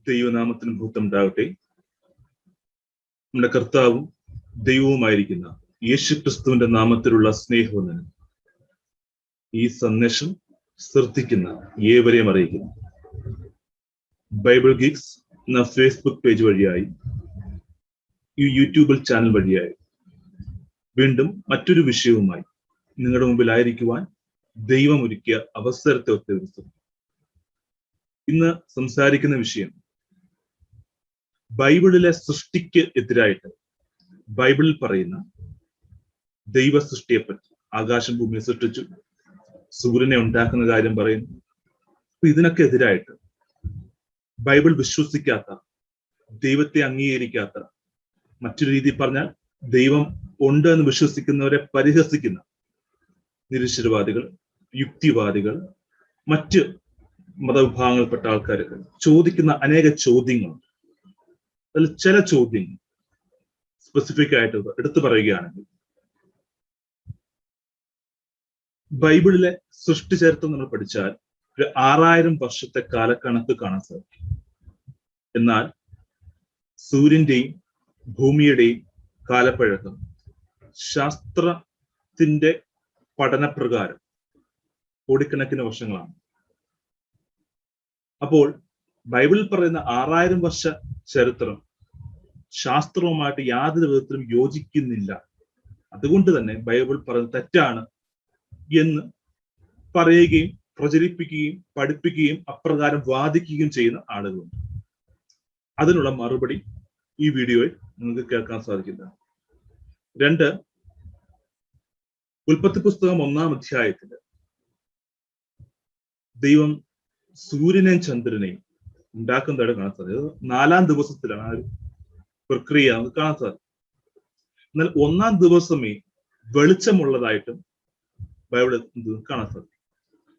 ദൈവനാമത്തിന് മഹത്വം ഉണ്ടാകട്ടെ. നമ്മുടെ കർത്താവും ദൈവവുമായിരിക്കുന്ന യേശുക്രിസ്തുവിന്റെ നാമത്തിലുള്ള സ്നേഹവന്ദനം ഈ സന്ദേശം ശ്രദ്ധിക്കുന്ന ഏവരെയും അറിയിക്കുന്നു. ബൈബിൾ ഗീക്സ് എന്ന ഫേസ്ബുക്ക് പേജ് വഴിയായി, ഈ യൂട്യൂബിൽ ചാനൽ വഴിയായി വീണ്ടും മറ്റൊരു വിഷയവുമായി നിങ്ങളുടെ മുമ്പിലായിരിക്കുവാൻ ദൈവം ഒരുക്കിയ അവസരത്തെ ഒത്തുവരുത്തും. ഇന്ന് സംസാരിക്കുന്ന വിഷയം ബൈബിളിലെ സൃഷ്ടിക്ക് എതിരായിട്ട് ബൈബിളിൽ പറയുന്ന ദൈവ സൃഷ്ടിയെപ്പറ്റി. ആകാശം ഭൂമിയെ സൃഷ്ടിച്ചു, സൂര്യനെ ഉണ്ടാക്കുന്ന കാര്യം പറയുന്നു. ഇതിനൊക്കെ എതിരായിട്ട് ബൈബിൾ വിശ്വസിക്കാത്ത, ദൈവത്തെ അംഗീകരിക്കാത്ത, മറ്റൊരു രീതിയിൽ പറഞ്ഞാൽ ദൈവം ഉണ്ട് എന്ന് വിശ്വസിക്കുന്നവരെ പരിഹസിക്കുന്ന നിരീശ്വരവാദികൾ, യുക്തിവാദികൾ, മറ്റ് മതവിഭാഗങ്ങളിൽപ്പെട്ട ആൾക്കാരൊക്കെ ചോദിക്കുന്ന അനേക ചോദ്യങ്ങളുണ്ട്. അതിൽ ചില ചോദ്യങ്ങൾ സ്പെസിഫിക് ആയിട്ട് എടുത്തു പറയുകയാണെങ്കിൽ, ബൈബിളിലെ സൃഷ്ടി ചരിത്രം നമ്മൾ പഠിച്ചാൽ ഒരു 6000 വർഷത്തെ കാലക്കണക്ക് കാണാൻ സാധിക്കും. എന്നാൽ സൂര്യന്റെയും ഭൂമിയുടെയും കാലപ്പഴക്കം ശാസ്ത്രത്തിന്റെ പഠനപ്രകാരം കോടിക്കണക്കിന് വർഷങ്ങളാണ്. അപ്പോൾ ബൈബിളിൽ പറയുന്ന 6000 വർഷ ചരിത്രം ശാസ്ത്രവുമായിട്ട് യാതൊരു വിധത്തിലും യോജിക്കുന്നില്ല. അതുകൊണ്ട് തന്നെ ബൈബിൾ പറയുന്നത് തെറ്റാണ് എന്ന് പറയുകയും പ്രചരിപ്പിക്കുകയും പഠിപ്പിക്കുകയും അപ്രകാരം വാദിക്കുകയും ചെയ്യുന്ന ആളുകളുണ്ട്. അതിനുള്ള മറുപടി ഈ വീഡിയോയിൽ നിങ്ങൾക്ക് കേൾക്കാൻ സാധിക്കില്ല. 2, ഉൽപ്പത്തി പുസ്തകം 1-ാം അധ്യായത്തിൽ ദൈവം സൂര്യനെയും ചന്ദ്രനെയും ഉണ്ടാക്കുന്നതായിട്ട് കാണാൻ സാധിക്കും. 4-ാം ദിവസത്തിലാണ് ആ ഒരു പ്രക്രിയ നമുക്ക് കാണാൻ സാധിക്കും. എന്നാൽ 1-ാം ദിവസമേ വെളിച്ചമുള്ളതായിട്ടും ബൈബിൾ കാണാൻ സാധിക്കും.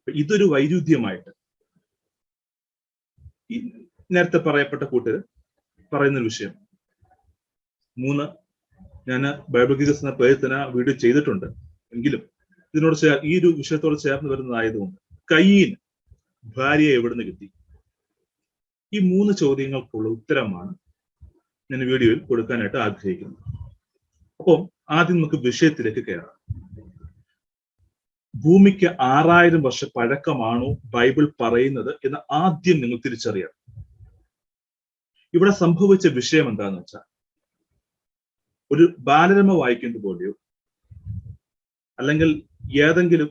ഇതൊരു വൈരുദ്ധ്യമായിട്ട് നേരത്തെ പറയപ്പെട്ട കൂട്ടര് പറയുന്നൊരു വിഷയം. 3, ഞാൻ ബൈബിൾ ഗീക്സ് എന്ന പേരിൽ തന്നെ വീഡിയോ ചെയ്തിട്ടുണ്ട്. എങ്കിലും ഇതിനോട് ഈ ഒരു വിഷയത്തോട് ചേർന്ന് വരുന്നതായതുകൊണ്ട്, കയ്യീൻ ഭാര്യയെ എവിടുന്ന് കിട്ടി? ഈ 3 ചോദ്യങ്ങൾക്കുള്ള ഉത്തരമാണ് ഞാൻ വീഡിയോയിൽ കൊടുക്കാനായിട്ട് ആഗ്രഹിക്കുന്നത്. അപ്പം ആദ്യം നമുക്ക് വിഷയത്തിലേക്ക് കയറാം. ഭൂമിക്ക് 6000 വർഷ പഴക്കമാണോ ബൈബിൾ പറയുന്നത് എന്ന് ആദ്യം നിങ്ങൾ തിരിച്ചറിയണം. ഇവിടെ സംഭവിച്ച വിഷയം എന്താന്ന് വെച്ചാൽ, ഒരു ബാലരമ വായിക്കുന്നത് പോലെയോ അല്ലെങ്കിൽ ഏതെങ്കിലും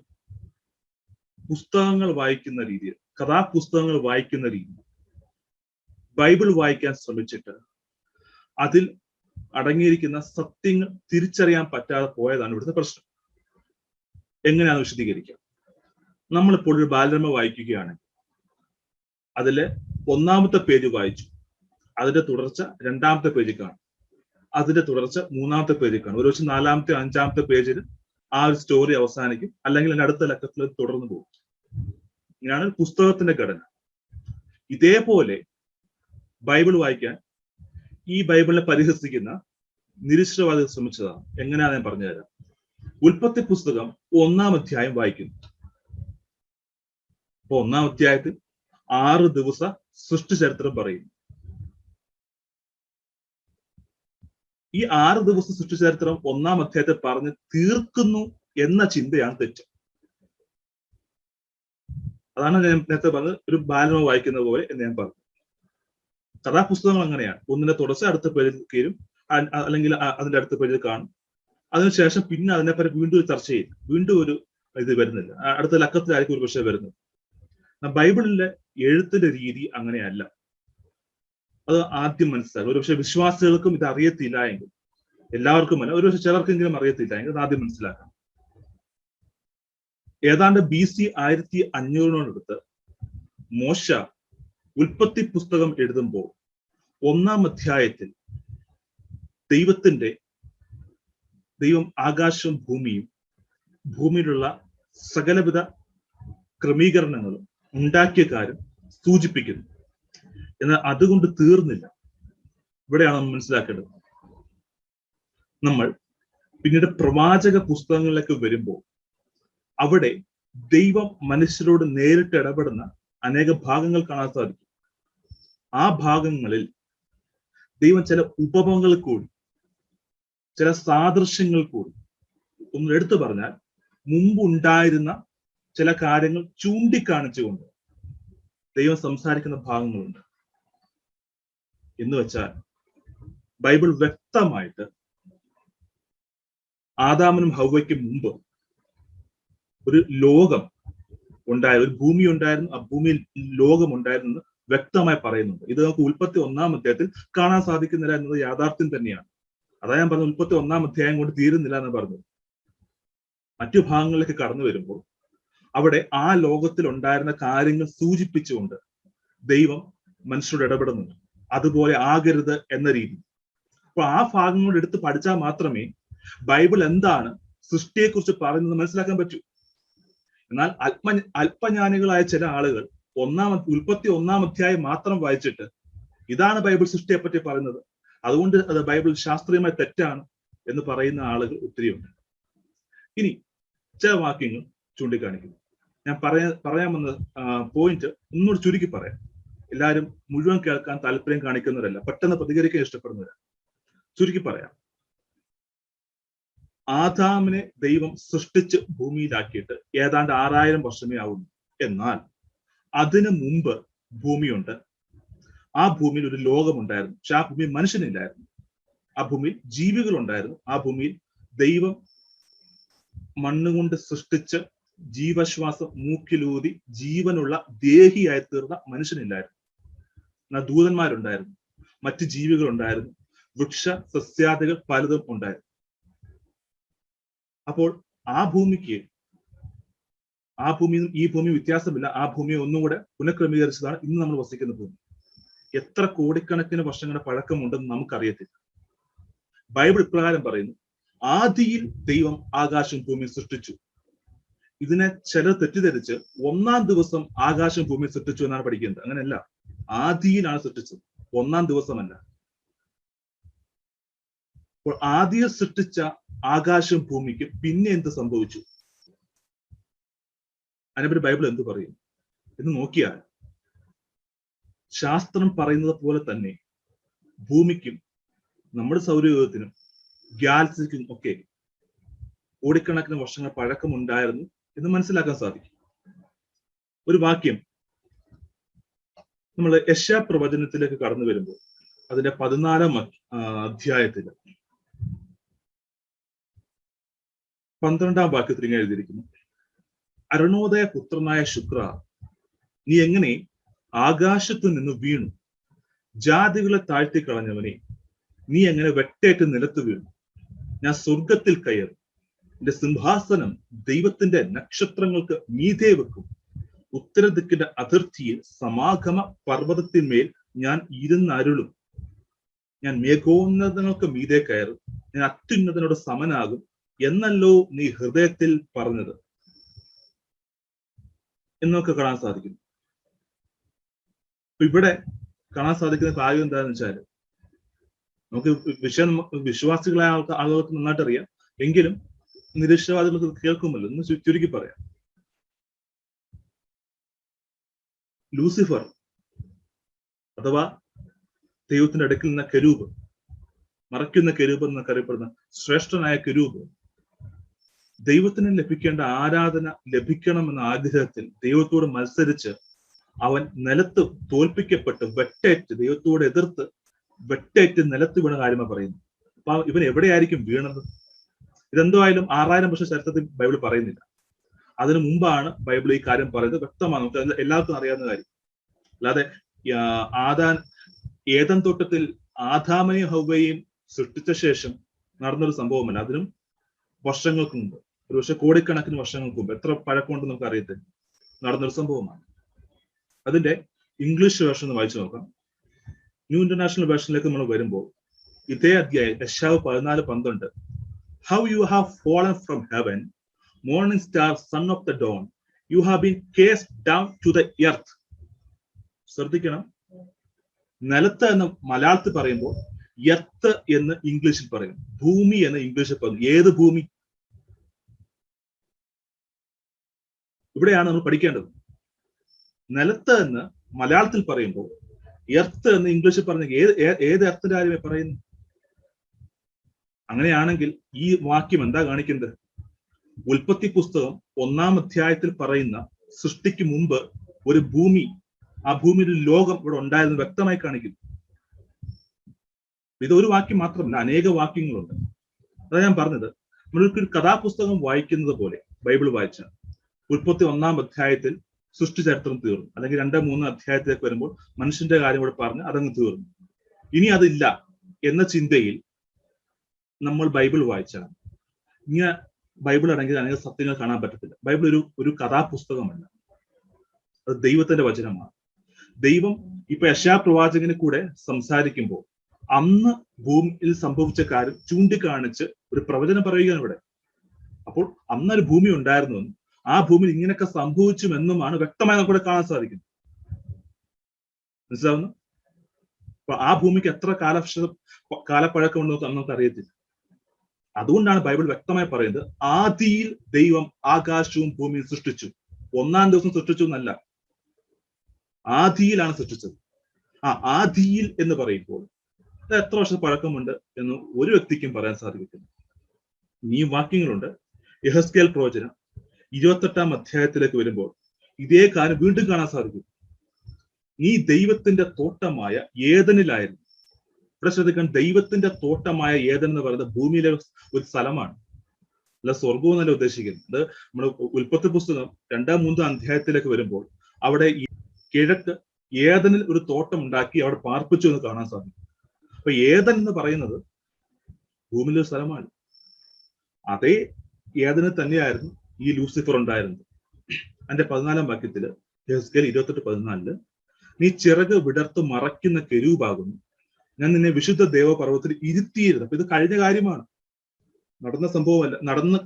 പുസ്തകങ്ങൾ വായിക്കുന്ന രീതിയിൽ, കഥാപുസ്തകങ്ങൾ വായിക്കുന്ന രീതിയിൽ ബൈബിൾ വായിക്കാൻ ശ്രമിച്ചിട്ട് അതിൽ അടങ്ങിയിരിക്കുന്ന സത്യങ്ങൾ തിരിച്ചറിയാൻ പറ്റാതെ പോയതാണ് ഇവിടുത്തെ പ്രശ്നം. എങ്ങനെയാണ് വിശദീകരിക്കുക? നമ്മളിപ്പോൾ ഒരു ബാലരമ വായിക്കുകയാണെങ്കിൽ അതിലെ 1-ാമത്തെ പേജ് വായിച്ചു, അതിന്റെ തുടർച്ച 2-ാമത്തെ പേജിൽ കാണും, അതിന്റെ തുടർച്ച 3-ാമത്തെ പേജിൽ കാണും. ഒരുപക്ഷെ 4-ാമത്തെ 5-ാമത്തെ പേജിൽ ആ ഒരു സ്റ്റോറി അവസാനിക്കും, അല്ലെങ്കിൽ അതിന്റെ അടുത്ത ലക്കത്തിൽ തുടർന്നു പോകും. ഇങ്ങനെയാണ് പുസ്തകത്തിന്റെ ഘടന. ഇതേപോലെ ബൈബിൾ വായിക്കാൻ ഈ ബൈബിളിനെ പരിഹസിക്കുന്ന നിരീശ്വരവാദികൾ ശ്രമിച്ചതാണ്. എങ്ങനെയാണെന്ന് ഞാൻ പറഞ്ഞുതരാം. ഉൽപ്പത്തി പുസ്തകം 1-ാം അധ്യായം വായിക്കുന്നു. അപ്പൊ 1-ാം അധ്യായത്തിൽ 6 ദിവസ സൃഷ്ടി ചരിത്രം പറയുന്നു. ഈ 6 ദിവസ സൃഷ്ടി ചരിത്രം 1-ാം അധ്യായത്തെ പറഞ്ഞ് തീർക്കുന്നു എന്ന ചിന്തയാണ് തെറ്റ്. അതാണ് ഞാൻ നേരത്തെ പറഞ്ഞത്, ഒരു ബാലരമ വായിക്കുന്ന പോലെ എന്ന് ഞാൻ പറഞ്ഞു. കഥാപുസ്തകങ്ങൾ അങ്ങനെയാണ്. ഒന്നിന്റെ തുടർച്ച അടുത്ത പേജിൽ കയറും, അല്ലെങ്കിൽ അതിന്റെ അടുത്ത പേജിൽ കാണും. അതിനുശേഷം പിന്നെ അതിനെപ്പറ്റി വീണ്ടും ഒരു ചർച്ച ചെയ്യും, വീണ്ടും ഒരു ഇത് വരുന്നില്ല, അടുത്ത ലക്കത്തിലായിരിക്കും ഒരു പക്ഷേ വരുന്നത്. ബൈബിളിലെ എഴുത്തിന്റെ രീതി അങ്ങനെയല്ല. അത് ആദ്യം മനസ്സിലാക്കും. ഒരുപക്ഷെ വിശ്വാസികൾക്കും ഇത് അറിയത്തില്ല എങ്കിൽ, എല്ലാവർക്കും അല്ല, ഒരുപക്ഷെ ചിലർക്കെങ്കിലും അറിയത്തില്ല എങ്കിൽ അത് ആദ്യം മനസ്സിലാക്കാം. ഏതാണ്ട് BC 1500 മോശ ഉൽപ്പത്തി പുസ്തകം എഴുതുമ്പോൾ 1-ാം അധ്യായത്തിൽ ദൈവം ആകാശവും ഭൂമിയും ഭൂമിയിലുള്ള സകലവിധ ക്രമീകരണങ്ങളും ഉണ്ടാക്കിയ കാര്യം സൂചിപ്പിക്കുന്നു. എന്നാൽ അതുകൊണ്ട് തീർന്നില്ല. ഇവിടെയാണ് നമ്മൾ മനസ്സിലാക്കേണ്ടത്. നമ്മൾ പിന്നീട് പ്രവാചക പുസ്തകങ്ങളിലേക്ക് വരുമ്പോൾ അവിടെ ദൈവം മനുഷ്യരോട് നേരിട്ട് ഇടപെടുന്ന അനേക ഭാഗങ്ങൾ കാണാൻ സാധിക്കും. ആ ഭാഗങ്ങളിൽ ദൈവം ചില ഉപമകൾ കൂടി, ചില സാദൃശ്യങ്ങൾ കൂടി, ഒന്ന് എടുത്തു പറഞ്ഞാൽ മുമ്പുണ്ടായിരുന്ന ചില കാര്യങ്ങൾ ചൂണ്ടിക്കാണിച്ചുകൊണ്ട് ദൈവം സംസാരിക്കുന്ന ഭാഗങ്ങളുണ്ട്. എന്ന് വെച്ചാൽ ബൈബിൾ വ്യക്തമായിട്ട് ആദാമിനും ഹവ്വയ്ക്കും മുമ്പ് ഒരു ലോകം ഉണ്ടായിരുന്നു, ഒരു ഭൂമി ഉണ്ടായിരുന്നു, ആ ഭൂമിയിൽ ലോകം ഉണ്ടായിരുന്നു വ്യക്തമായി പറയുന്നുണ്ട്. ഇത് നമുക്ക് ഉൽപ്പത്തി 1-ാം അധ്യായത്തിൽ കാണാൻ സാധിക്കുന്നില്ല എന്നത് യാഥാർത്ഥ്യം തന്നെയാണ്. അതാ ഞാൻ പറഞ്ഞത്, ഉൽപ്പത്തി 1-ാം അധ്യായം കൊണ്ട് തീരുന്നില്ല എന്ന് പറഞ്ഞത്. മറ്റു ഭാഗങ്ങളിലേക്ക് കടന്നു വരുമ്പോൾ അവിടെ ആ ലോകത്തിൽ ഉണ്ടായിരുന്ന കാര്യങ്ങൾ സൂചിപ്പിച്ചുകൊണ്ട് ദൈവം മനുഷ്യരോട് ഇടപെടുന്നുണ്ട്. അതുപോലെ ആകരുത് എന്ന രീതി. അപ്പൊ ആ ഭാഗങ്ങൾ എടുത്ത് പഠിച്ചാൽ മാത്രമേ ബൈബിൾ എന്താണ് സൃഷ്ടിയെക്കുറിച്ച് പറയുന്നത് മനസ്സിലാക്കാൻ പറ്റൂ. എന്നാൽ അല്പജ്ഞാനികളായ ചില ആളുകൾ ഉൽപ്പത്തി 1-ാം അധ്യായം മാത്രം വായിച്ചിട്ട് ഇതാണ് ബൈബിൾ സൃഷ്ടിയെ പറ്റി പറയുന്നത്, അതുകൊണ്ട് അത് ബൈബിൾ ശാസ്ത്രീയമായി തെറ്റാണ് എന്ന് പറയുന്ന ആളുകൾ ഒത്തിരിയുണ്ട്. ഇനി ചില വാക്യങ്ങൾ ചൂണ്ടിക്കാണിക്കുന്നു. ഞാൻ പറയാൻ വന്ന പോയിന്റ് ഒന്നുകൂടി ചുരുക്കി പറയാം. എല്ലാവരും മുഴുവൻ കേൾക്കാൻ താല്പര്യം കാണിക്കുന്നവരല്ല, പെട്ടെന്ന് പ്രതികരിക്കാൻ ഇഷ്ടപ്പെടുന്നവരാണ്. ചുരുക്കി പറയാം. ആദാമിനെ ദൈവം സൃഷ്ടിച്ച് ഭൂമിയിലാക്കിയിട്ട് ഏതാണ്ട് 6000 വർഷമേ ആവുന്നു. എന്നാൽ അതിനു മുമ്പ് ഭൂമിയുണ്ട്. ആ ഭൂമിയിൽ ഒരു ലോകമുണ്ടായിരുന്നു. പക്ഷെ ആ ഭൂമിയിൽ മനുഷ്യനില്ലായിരുന്നു. ആ ഭൂമിയിൽ ജീവികൾ ഉണ്ടായിരുന്നു. ആ ഭൂമിയിൽ ദൈവം മണ്ണുകൊണ്ട് സൃഷ്ടിച്ച് ജീവശ്വാസം മൂക്കിലൂതി ജീവനുള്ള ദേഹിയായി തീർന്ന മനുഷ്യനില്ലായിരുന്നു. എന്നാൽ ദൂതന്മാരുണ്ടായിരുന്നു, മറ്റ് ജീവികൾ ഉണ്ടായിരുന്നു, വൃക്ഷ സസ്യാദികൾ പലതും ഉണ്ടായിരുന്നു. അപ്പോൾ ആ ഭൂമിയും ഈ ഭൂമിയും വ്യത്യാസമില്ല. ആ ഭൂമിയെ ഒന്നുകൂടെ പുനഃക്രമീകരിച്ചതാണ് ഇന്ന് നമ്മൾ വസിക്കുന്ന ഭൂമി. എത്ര കോടിക്കണക്കിന് വർഷങ്ങളുടെ പഴക്കമുണ്ടെന്ന് നമുക്കറിയത്തില്ല. ബൈബിൾ ഇപ്രകാരം പറയുന്നു, ആദിയിൽ ദൈവം ആകാശം ഭൂമിയും സൃഷ്ടിച്ചു. ഇതിനെ ചിലർ തെറ്റിദ്ധരിച്ച് 1-ാം ദിവസം ആകാശം ഭൂമിയെ സൃഷ്ടിച്ചു എന്നാണ് പഠിക്കുന്നത്. അങ്ങനെയല്ല, ആദിയിലാണ് സൃഷ്ടിച്ചത്, 1-ാം ദിവസമല്ല. അപ്പോൾ ആദിയിൽ സൃഷ്ടിച്ച ആകാശം ഭൂമിക്ക് പിന്നെ എന്ത് സംഭവിച്ചു? അതിനെപ്പറ്റി ബൈബിൾ എന്ത് പറയും എന്ന് നോക്കിയാൽ ശാസ്ത്രം പറയുന്നത് പോലെ തന്നെ ഭൂമിക്കും നമ്മുടെ സൗരയൂഥത്തിനും ഗാലക്സിക്കും ഒക്കെ കോടിക്കണക്കിന് വർഷങ്ങൾ പഴക്കമുണ്ടായിരുന്നു എന്ന് മനസ്സിലാക്കാൻ സാധിക്കും. ഒരു വാക്യം നമ്മൾ യെശയ്യാ പ്രവചനത്തിലേക്ക് കടന്നു വരുമ്പോൾ അതിന്റെ 14-ാം അധ്യായത്തിൽ 12-ാം വാക്യത്തിൽ ഇങ്ങനെ എഴുതിയിരിക്കുന്നു, അരുണോദയ പുത്രനായ ശുക്ര, നീ എങ്ങനെ ആകാശത്തു നിന്ന് വീണു? ജാതികളെ താഴ്ത്തിക്കളഞ്ഞവനെ, നീ എങ്ങനെ വെട്ടേറ്റ് നിലത്ത് വീണു? ഞാൻ സ്വർഗത്തിൽ കയറി, എന്റെ സിംഹാസനം ദൈവത്തിന്റെ നക്ഷത്രങ്ങൾക്ക് മീതെ വെക്കും. ഉത്തരദിക്കിന്റെ അതിർത്തിയിൽ സമാഗമ പർവ്വതത്തിന്മേൽ ഞാൻ ഇരുന്നരുളും. ഞാൻ മേഘോന്നതങ്ങൾക്ക് മീതെ കയറും, ഞാൻ അത്യുന്നതനോട് സമനാകും എന്നല്ലോ നീ ഹൃദയത്തിൽ പറഞ്ഞത് എന്നൊക്കെ കാണാൻ സാധിക്കും. ഇവിടെ കാണാൻ സാധിക്കുന്ന കാര്യം എന്താണെന്ന് വെച്ചാൽ, നമുക്ക് വിശ്വാസികളായ ആളുകൾക്ക് നന്നായിട്ട് അറിയാം, എങ്കിലും നിരീശ്വരവാദികൾക്ക് കേൾക്കുമല്ലോ. എന്ന് ചുരുക്കി പറയാം, ലൂസിഫർ അഥവാ ദൈവത്തിന്റെ അടുക്കിൽ നിന്ന കെരൂബ്, മറയ്ക്കുന്ന കെരൂബ് എന്നൊക്കെ അറിയപ്പെടുന്ന ശ്രേഷ്ഠനായ കെരൂബ്, ദൈവത്തിന് ലഭിക്കേണ്ട ആരാധന ലഭിക്കണമെന്ന ആഗ്രഹത്തിൽ ദൈവത്തോട് മത്സരിച്ച് അവൻ നിലത്ത് തോൽപ്പിക്കപ്പെട്ട് വെട്ടേറ്റ്, ദൈവത്തോട് എതിർത്ത് വെട്ടേറ്റ് നിലത്ത് വീണ കാര്യമാണ് പറയുന്നത്. അപ്പൊ ഇവൻ എവിടെയായിരിക്കും വീണത്? ഇതെന്തായാലും 6000 വർഷ ചരിത്രത്തിൽ ബൈബിൾ പറയുന്നില്ല. അതിനു മുമ്പാണ് ബൈബിൾ ഈ കാര്യം പറയുന്നത്. വ്യക്തമാണ്, നമുക്ക് എല്ലാവർക്കും അറിയാവുന്ന കാര്യം. അല്ലാതെ ഏദൻ തോട്ടത്തിൽ ആദാമിനെയും ഹവ്വയെയും സൃഷ്ടിച്ച ശേഷം നടന്നൊരു സംഭവമല്ല. അതിനും വർഷങ്ങൾക്ക് മുമ്പ്, ഒരുപക്ഷെ കോടിക്കണക്കിന് വർഷങ്ങൾക്ക് മുമ്പ്, എത്ര പഴക്കമുണ്ട് നമുക്ക് അറിയത്തില്ല, നടന്നൊരു സംഭവമാണ്. അതിന്റെ ഇംഗ്ലീഷ് വേർഷൻ ഒന്ന് വായിച്ചു നോക്കാം. ന്യൂ ഇന്റർനാഷണൽ വേർഷനിലേക്ക് നമ്മൾ വരുമ്പോൾ ഇതേ അധ്യായം യെശയ്യാവ് 14:12, how you have fallen from heaven, morning star, son of the dawn, you have been cast down to the earth. ശ്രദ്ധിക്കണം, നിലത്ത് എന്ന് മലയാളത്തിൽ പറയുമ്പോൾ എർത്ത് എന്ന് ഇംഗ്ലീഷിൽ പറയും, ഭൂമി എന്ന് ഇംഗ്ലീഷിൽ പറയും. ഏത് ഭൂമി? ഇവിടെയാണ് നമ്മൾ പഠിക്കേണ്ടത്. നിലത്ത് എന്ന് മലയാളത്തിൽ പറയുമ്പോൾ എർത്ത് എന്ന് ഇംഗ്ലീഷിൽ പറഞ്ഞ ഏത് എർത്തിന്റെ കാര്യമേ പറയുന്നു? അങ്ങനെയാണെങ്കിൽ ഈ വാക്യം എന്താ കാണിക്കുന്നത്? ഉൽപ്പത്തി പുസ്തകം 1-ാം അധ്യായത്തിൽ പറയുന്ന സൃഷ്ടിക്ക് മുമ്പ് ഒരു ഭൂമി, ആ ഭൂമിയിൽ ഒരു ലോകം ഇവിടെ ഉണ്ടായിരുന്നു വ്യക്തമായി കാണിക്കുന്നു. ഇതൊരു വാക്യം മാത്രമല്ല, അനേക വാക്യങ്ങളുണ്ട്. അതാ ഞാൻ പറഞ്ഞത്, നമ്മളൊരു കഥാപുസ്തകം വായിക്കുന്നത് പോലെ ബൈബിൾ വായിച്ച ഉൽപ്പത്തി 1-ാം അധ്യായത്തിൽ സൃഷ്ടി ചരിത്രം തീർന്നു, അല്ലെങ്കിൽ 2-3 അധ്യായത്തിലേക്ക് വരുമ്പോൾ മനുഷ്യന്റെ കാര്യം കൂടെ പറഞ്ഞ് അതങ്ങ് തീർന്നു. ഇനി അതില്ല എന്ന ചിന്തയിൽ നമ്മൾ ബൈബിൾ വായിച്ചാൽ ഇങ്ങനെ ബൈബിൾ അടങ്ങിയ അനേക സത്യങ്ങൾ കാണാൻ പറ്റത്തില്ല. ബൈബിൾ ഒരു കഥാപുസ്തകമല്ല, അത് ദൈവത്തിന്റെ വചനമാണ്. ദൈവം ഇപ്പൊ യെശയ്യാ പ്രവാചകന് കൂടെ സംസാരിക്കുമ്പോൾ അന്ന് ഭൂമിയിൽ സംഭവിച്ച കാര്യം ചൂണ്ടിക്കാണിച്ച് ഒരു പ്രവചനം പറയുകയാണ് ഇവിടെ. അപ്പോൾ അന്നൊരു ഭൂമി ഉണ്ടായിരുന്നുവെന്നും ആ ഭൂമിയിൽ ഇങ്ങനെയൊക്കെ സംഭവിച്ചുമെന്നുമാണ് വ്യക്തമായി നമുക്കിവിടെ കാണാൻ സാധിക്കുന്നത്. മനസ്സിലാവുന്നു? അപ്പൊ ആ ഭൂമിക്ക് എത്ര കാലപ്പഴക്കമുണ്ടെന്ന് നമുക്ക് അറിയത്തില്ല. അതുകൊണ്ടാണ് ബൈബിൾ വ്യക്തമായി പറയുന്നത്, ആദിയിൽ ദൈവം ആകാശവും ഭൂമിയും സൃഷ്ടിച്ചു. 1-ാം ദിവസം സൃഷ്ടിച്ചു എന്നല്ല, ആദിയിലാണ് സൃഷ്ടിച്ചത്. ആ ആദിയിൽ എന്ന് പറയുമ്പോൾ അത് എത്ര വർഷം പഴക്കമുണ്ട് എന്ന് ഒരു വ്യക്തിക്കും പറയാൻ സാധിക്കത്തില്ല. ഈ വാക്യങ്ങളുണ്ട്. യെഹെസ്കേൽ പ്രവചനം 28-ാം അധ്യായത്തിലേക്ക് വരുമ്പോൾ ഇതേ കാര്യം വീണ്ടും കാണാൻ സാധിക്കും. ഈ ദൈവത്തിന്റെ തോട്ടമായ ഏദനിലായിരുന്നു. ഇവിടെ ശ്രദ്ധിക്കാൻ, ദൈവത്തിന്റെ തോട്ടമായ ഏദൻ എന്ന് പറയുന്നത് ഭൂമിയിലെ ഒരു സ്ഥലമാണ്, അല്ല സ്വർഗവും എന്നല്ല ഉദ്ദേശിക്കുന്നത്. അത് നമ്മൾ ഉൽപ്പത്തി പുസ്തകം 2-3 അധ്യായത്തിലേക്ക് വരുമ്പോൾ അവിടെ കിഴക്ക് ഏദനിൽ ഒരു തോട്ടം ഉണ്ടാക്കി അവിടെ പാർപ്പിച്ചു എന്ന് കാണാൻ സാധിക്കും. അപ്പൊ ഏദൻ എന്ന് പറയുന്നത് ഭൂമിയിലെ സ്ഥലമാണ്. അതേ ഏദനിൽ തന്നെയായിരുന്നു ഈ ലൂസിഫർ ഉണ്ടായിരുന്നത്. അതിന്റെ 14-ാം വാക്യത്തില് യെഹെസ്കേൽ 28:14 നീ ചിറക് വിടർത്ത് മറയ്ക്കുന്ന കെരൂബാകുന്നു, ഞാൻ നിന്നെ വിശുദ്ധ ദേവപർവ്വതത്തിൽ ഇരുത്തിയിരുന്നു. അപ്പൊ ഇത് കഴിഞ്ഞ കാര്യമാണ്, നടന്ന സംഭവമല്ല,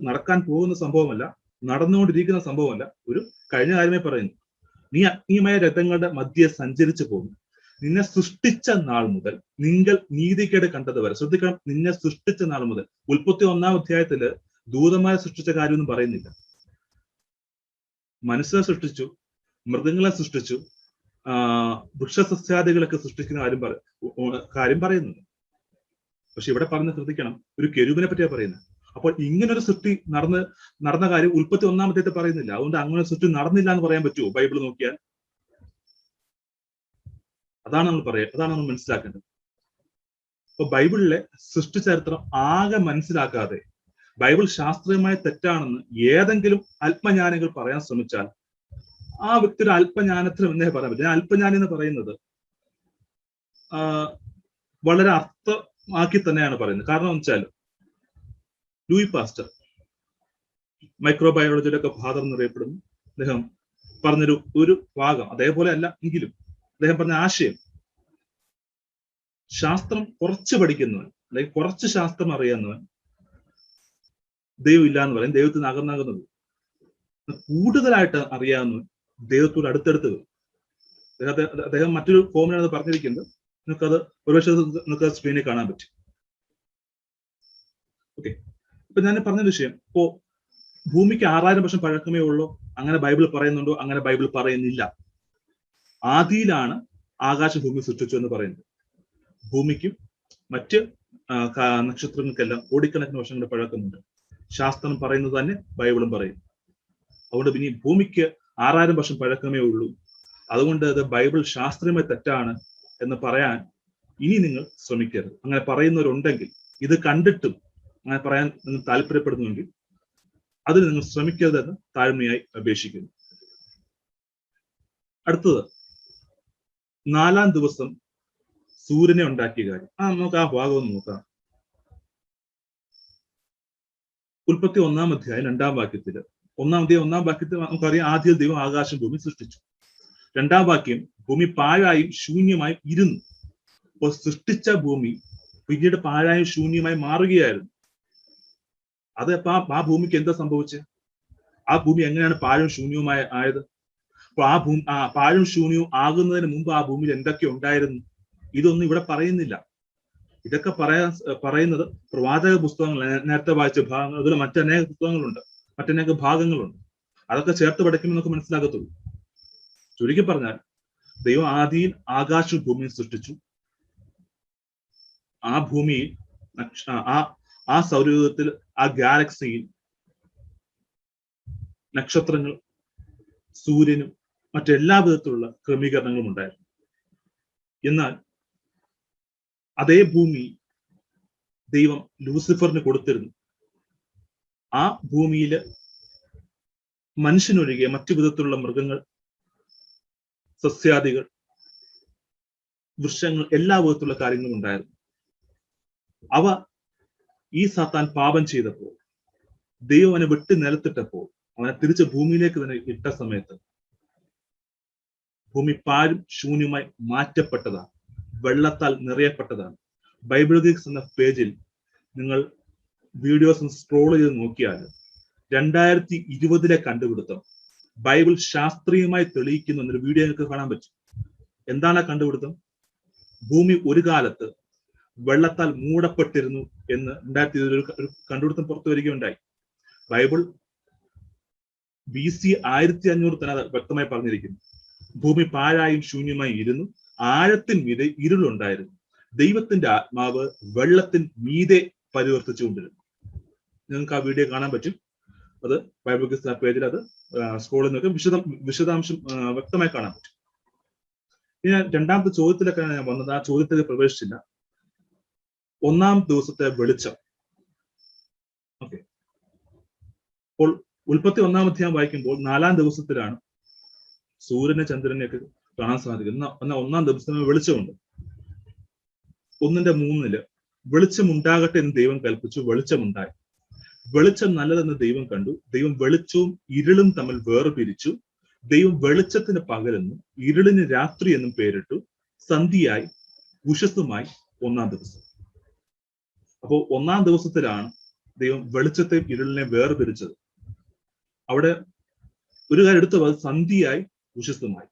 നടക്കാൻ പോകുന്ന സംഭവമല്ല, നടന്നുകൊണ്ടിരിക്കുന്ന സംഭവമല്ല, ഒരു കഴിഞ്ഞ കാര്യമേ പറയുന്നു. നീ അഗ്നിമയ രഥങ്ങളുടെ മധ്യെ സഞ്ചരിച്ചു പോകുന്നു, നിന്നെ സൃഷ്ടിച്ച നാൾ മുതൽ നിങ്ങൾ നീതികേട് കണ്ടത് വരെ. ശ്രദ്ധിക്കണം, നിന്നെ സൃഷ്ടിച്ച നാൾ മുതൽ. ഉൽപ്പത്തി 1-ാം അധ്യായത്തില് ദൂതന്മാരെ സൃഷ്ടിച്ച കാര്യമൊന്നും പറയുന്നില്ല. മനുഷ്യരെ സൃഷ്ടിച്ചു, മൃഗങ്ങളെ സൃഷ്ടിച്ചു, വൃക്ഷസസ്യാദികളൊക്കെ സൃഷ്ടിക്കുന്ന കാര്യം പറയുന്നുണ്ട്. പക്ഷെ ഇവിടെ പറഞ്ഞ് ശ്രദ്ധിക്കണം, ഒരു കെരൂബിനെ പറ്റിയാ പറയുന്നത്. അപ്പോൾ ഇങ്ങനൊരു സൃഷ്ടി നടന്ന കാര്യം ഉൽപ്പത്തി 1-ാം അധ്യായത്തിൽ പറയുന്നില്ല. അതുകൊണ്ട് അങ്ങനെ സൃഷ്ടി നടന്നില്ല എന്ന് പറയാൻ പറ്റുമോ ബൈബിൾ നോക്കിയാൽ? അതാണ് നമ്മൾ മനസ്സിലാക്കേണ്ടത്. അപ്പൊ ബൈബിളിലെ സൃഷ്ടി ചരിത്രം ആകെ മനസ്സിലാക്കാതെ ബൈബിൾ ശാസ്ത്രീയമായി തെറ്റാണെന്ന് ഏതെങ്കിലും അല്പജ്ഞാനികൾ പറയാൻ ശ്രമിച്ചാൽ ആ വ്യക്തിയുടെ അല്പജ്ഞാനത്തിന് എന്നേ പറയാൻ പറ്റും. അല്പജ്ഞാനി എന്ന് പറയുന്നത് വളരെ അർത്ഥമാക്കി തന്നെയാണ് പറയുന്നത്. കാരണം എന്ന് വെച്ചാൽ ലൂയി പാസ്റ്റർ, മൈക്രോബയോളജിയുടെ ഒക്കെ ഫാദർ എന്നറിയപ്പെടുന്നു, അദ്ദേഹം പറഞ്ഞൊരു ഭാഗം അതേപോലെ അല്ല എങ്കിലും അദ്ദേഹം പറഞ്ഞ ആശയം, ശാസ്ത്രം കുറച്ച് പഠിക്കുന്നവൻ അല്ലെങ്കിൽ കുറച്ച് ശാസ്ത്രം അറിയാവുന്നവൻ ദൈവം ഇല്ല എന്ന് പറയും, ദൈവത്തിന് അകന്നാകുന്നത്. കൂടുതലായിട്ട് അറിയാവുന്നവൻ ദൈവത്തോട് അടുത്തടുത്ത് വരും. അദ്ദേഹം മറ്റൊരു ഫോമിലാണ് പറഞ്ഞിരിക്കുന്നത്. നിങ്ങൾക്കത് ഒരുപക്ഷെ നിങ്ങൾക്ക് സ്ക്രീനിൽ കാണാൻ പറ്റും. ഓക്കെ, ഇപ്പൊ ഞാൻ പറഞ്ഞ വിഷയം, ഇപ്പോ ഭൂമിക്ക് 6000 വർഷം പഴക്കമേ ഉള്ളൂ അങ്ങനെ ബൈബിൾ പറയുന്നുണ്ടോ? അങ്ങനെ ബൈബിൾ പറയുന്നില്ല. ആദിയിലാണ് ആകാശ ഭൂമി സൃഷ്ടിച്ചു എന്ന് പറയുന്നത്. ഭൂമിക്കും മറ്റ് നക്ഷത്രങ്ങൾക്കെല്ലാം കോടിക്കണക്കിന് വർഷങ്ങളുടെ പഴക്കമുണ്ട്. ശാസ്ത്രം പറയുന്നത് തന്നെ ബൈബിളും പറയും. അതുകൊണ്ട് പിന്നെ ഭൂമിക്ക് 6000 വർഷം പഴക്കമേ ഉള്ളൂ, അതുകൊണ്ട് അത് ബൈബിൾ ശാസ്ത്രീയമായി തെറ്റാണ് എന്ന് പറയാൻ ഇനി നിങ്ങൾ ശ്രമിക്കരുത്. അങ്ങനെ പറയുന്നവരുണ്ടെങ്കിൽ, ഇത് കണ്ടിട്ടും അങ്ങനെ പറയാൻ നിങ്ങൾ താല്പര്യപ്പെടുന്നുവെങ്കിൽ അതിന് നിങ്ങൾ ശ്രമിക്കരുതെന്ന് താഴ്മയായി അപേക്ഷിക്കുന്നു. അടുത്തത് 4-ാം ദിവസം സൂര്യനെ ഉണ്ടാക്കിയ കാര്യം. നമുക്ക് ആ ഭാഗം ഒന്ന് നോക്കാം. ഉൽപ്പത്തി 1-ാം അധ്യായം 2-ാം വാക്യത്തില് 1-ാം വാക്യത്തിൽ നമുക്കറിയാം, ആദ്യം ദൈവം ആകാശം ഭൂമി സൃഷ്ടിച്ചു. 2-ാം വാക്യം, ഭൂമി പാഴായും ശൂന്യമായും ഇരുന്നു. അപ്പോൾ സൃഷ്ടിച്ച ഭൂമി പിന്നീട് പാഴായും ശൂന്യമായി മാറുകയായിരുന്നു. അത് ആ ഭൂമിക്ക് എന്താ സംഭവിച്ചത്? ആ ഭൂമി എങ്ങനെയാണ് പാഴും ശൂന്യവുമായി ആയത്? അപ്പൊ ആ പാഴും ശൂന്യവും ആകുന്നതിന് മുമ്പ് ആ ഭൂമിയിൽ എന്തൊക്കെ ഉണ്ടായിരുന്നു? ഇതൊന്നും ഇവിടെ പറയുന്നില്ല. ഇതൊക്കെ പറയുന്നത് പ്രവാചക പുസ്തകങ്ങൾ, നേരത്തെ വായിച്ച ഭാഗങ്ങൾ, അതുപോലെ മറ്റനേക പുസ്തകങ്ങളുണ്ട്, മറ്റനേക ഭാഗങ്ങളുണ്ട്. അതൊക്കെ ചേർത്ത് പഠിക്കുമ്പോൾ നമുക്ക് മനസ്സിലാകത്തുള്ളൂ. ചുരുക്കി പറഞ്ഞാൽ ദൈവം ആദിയിൽ ആകാശവും ഭൂമിയും സൃഷ്ടിച്ചു. ആ ഭൂമിയിൽ ആ സൗരയൂഥത്തിൽ ആ ഗാലക്സിയിൽ നക്ഷത്രങ്ങൾ, സൂര്യനും മറ്റെല്ലാ വിധത്തിലുള്ള ക്രമീകരണങ്ങളും ഉണ്ടായിരുന്നു. എന്നാൽ അതേ ഭൂമി ദൈവം ലൂസിഫറിന് കൊടുത്തിരുന്നു. ആ ഭൂമിയില് മനുഷ്യനൊഴികെ മറ്റു വിധത്തിലുള്ള മൃഗങ്ങൾ, സസ്യാദികൾ, വൃക്ഷങ്ങൾ, എല്ലാ വിധത്തിലുള്ള കാര്യങ്ങളും ഉണ്ടായിരുന്നു. അവ ഈ സാത്താൻ പാപം ചെയ്തപ്പോൾ, ദൈവം അവനെ വെട്ടി നിലത്തിട്ടപ്പോൾ, അവനെ തിരിച്ച് ഭൂമിയിലേക്ക് തന്നെ ഇട്ട സമയത്ത് ഭൂമി പാഴും ശൂന്യമായി മാറ്റപ്പെട്ടതാണ്, വെള്ളത്താൽ നിറയപ്പെട്ടതാണ്. ബൈബിൾ ഗീക്സ് എന്ന പേജിൽ നിങ്ങൾ വീഡിയോസ് സ്ക്രോൾ ചെയ്ത് നോക്കിയാൽ 2020 കണ്ടുപിടുത്തം ബൈബിൾ ശാസ്ത്രീയമായി തെളിയിക്കുന്ന എന്നൊരു വീഡിയോ നിങ്ങൾക്ക് കാണാൻ പറ്റും. എന്താണ് ആ കണ്ടുപിടുത്തം? ഭൂമി ഒരു കാലത്ത് വെള്ളത്താൽ മൂടപ്പെട്ടിരുന്നു എന്ന് 2020 ഒരു കണ്ടുപിടുത്തം പുറത്തു വരികയുണ്ടായി. ബൈബിൾ BC 1500 തന്നെ വ്യക്തമായി പറഞ്ഞിരിക്കുന്നു. ഭൂമി പാഴായും ശൂന്യമായി ഇരുന്നു, ആഴത്തിൻ മീതെ ഇരുളുണ്ടായിരുന്നു, ദൈവത്തിന്റെ ആത്മാവ് വെള്ളത്തിൻ മീതെ പരിവർത്തിച്ചുകൊണ്ടിരുന്നു. നിങ്ങൾക്ക് ആ വീഡിയോ കാണാൻ പറ്റും. അത് ബൈബിൾ ഗീക്സ് പേജിൽ അത് സ്ക്രോളിൽ നോക്കി വിശദാംശം വ്യക്തമായി കാണാൻ പറ്റും. ഇനി രണ്ടാമത്തെ ചോദ്യത്തിലൊക്കെ ഞാൻ വന്നത്, ആ ചോദ്യത്തിൽ പ്രവേശിച്ചില്ല. ഒന്നാം ദിവസത്തെ വെളിച്ചം. ഓക്കെ, അപ്പോൾ ഉൽപ്പത്തി 1-ാം അധ്യായം വായിക്കുമ്പോൾ 4-ാം ദിവസത്തിലാണ് സൂര്യനെ ചന്ദ്രനെയൊക്കെ കാണാൻ സാധിക്കുന്നത്. എന്നാൽ 1-ാം ദിവസം വെളിച്ചമുണ്ട്. 1:3 വെളിച്ചം ഉണ്ടാകട്ടെ എന്ന് ദൈവം കൽപ്പിച്ചു, വെളിച്ചമുണ്ടായി. വെളിച്ചം നല്ലതെന്ന് ദൈവം കണ്ടു. ദൈവം വെളിച്ചവും ഇരുളും തമ്മിൽ വേർപിരിച്ചു. ദൈവം വെളിച്ചത്തിന് പകലെന്നും ഇരുളിന് രാത്രി എന്നും പേരിട്ടു. സന്ധ്യയായി ഉഷസ്സുമായി 1-ാം ദിവസം. അപ്പോൾ 1-ാം ദിവസത്തിലാണ് ദൈവം വെളിച്ചത്തെ ഇരുളിനെ വേർപിരിച്ചത്. അവിടെ ഒരു കാര്യം എടുത്തു, അത് സന്ധ്യയായി ഉഷസ്സുമായി.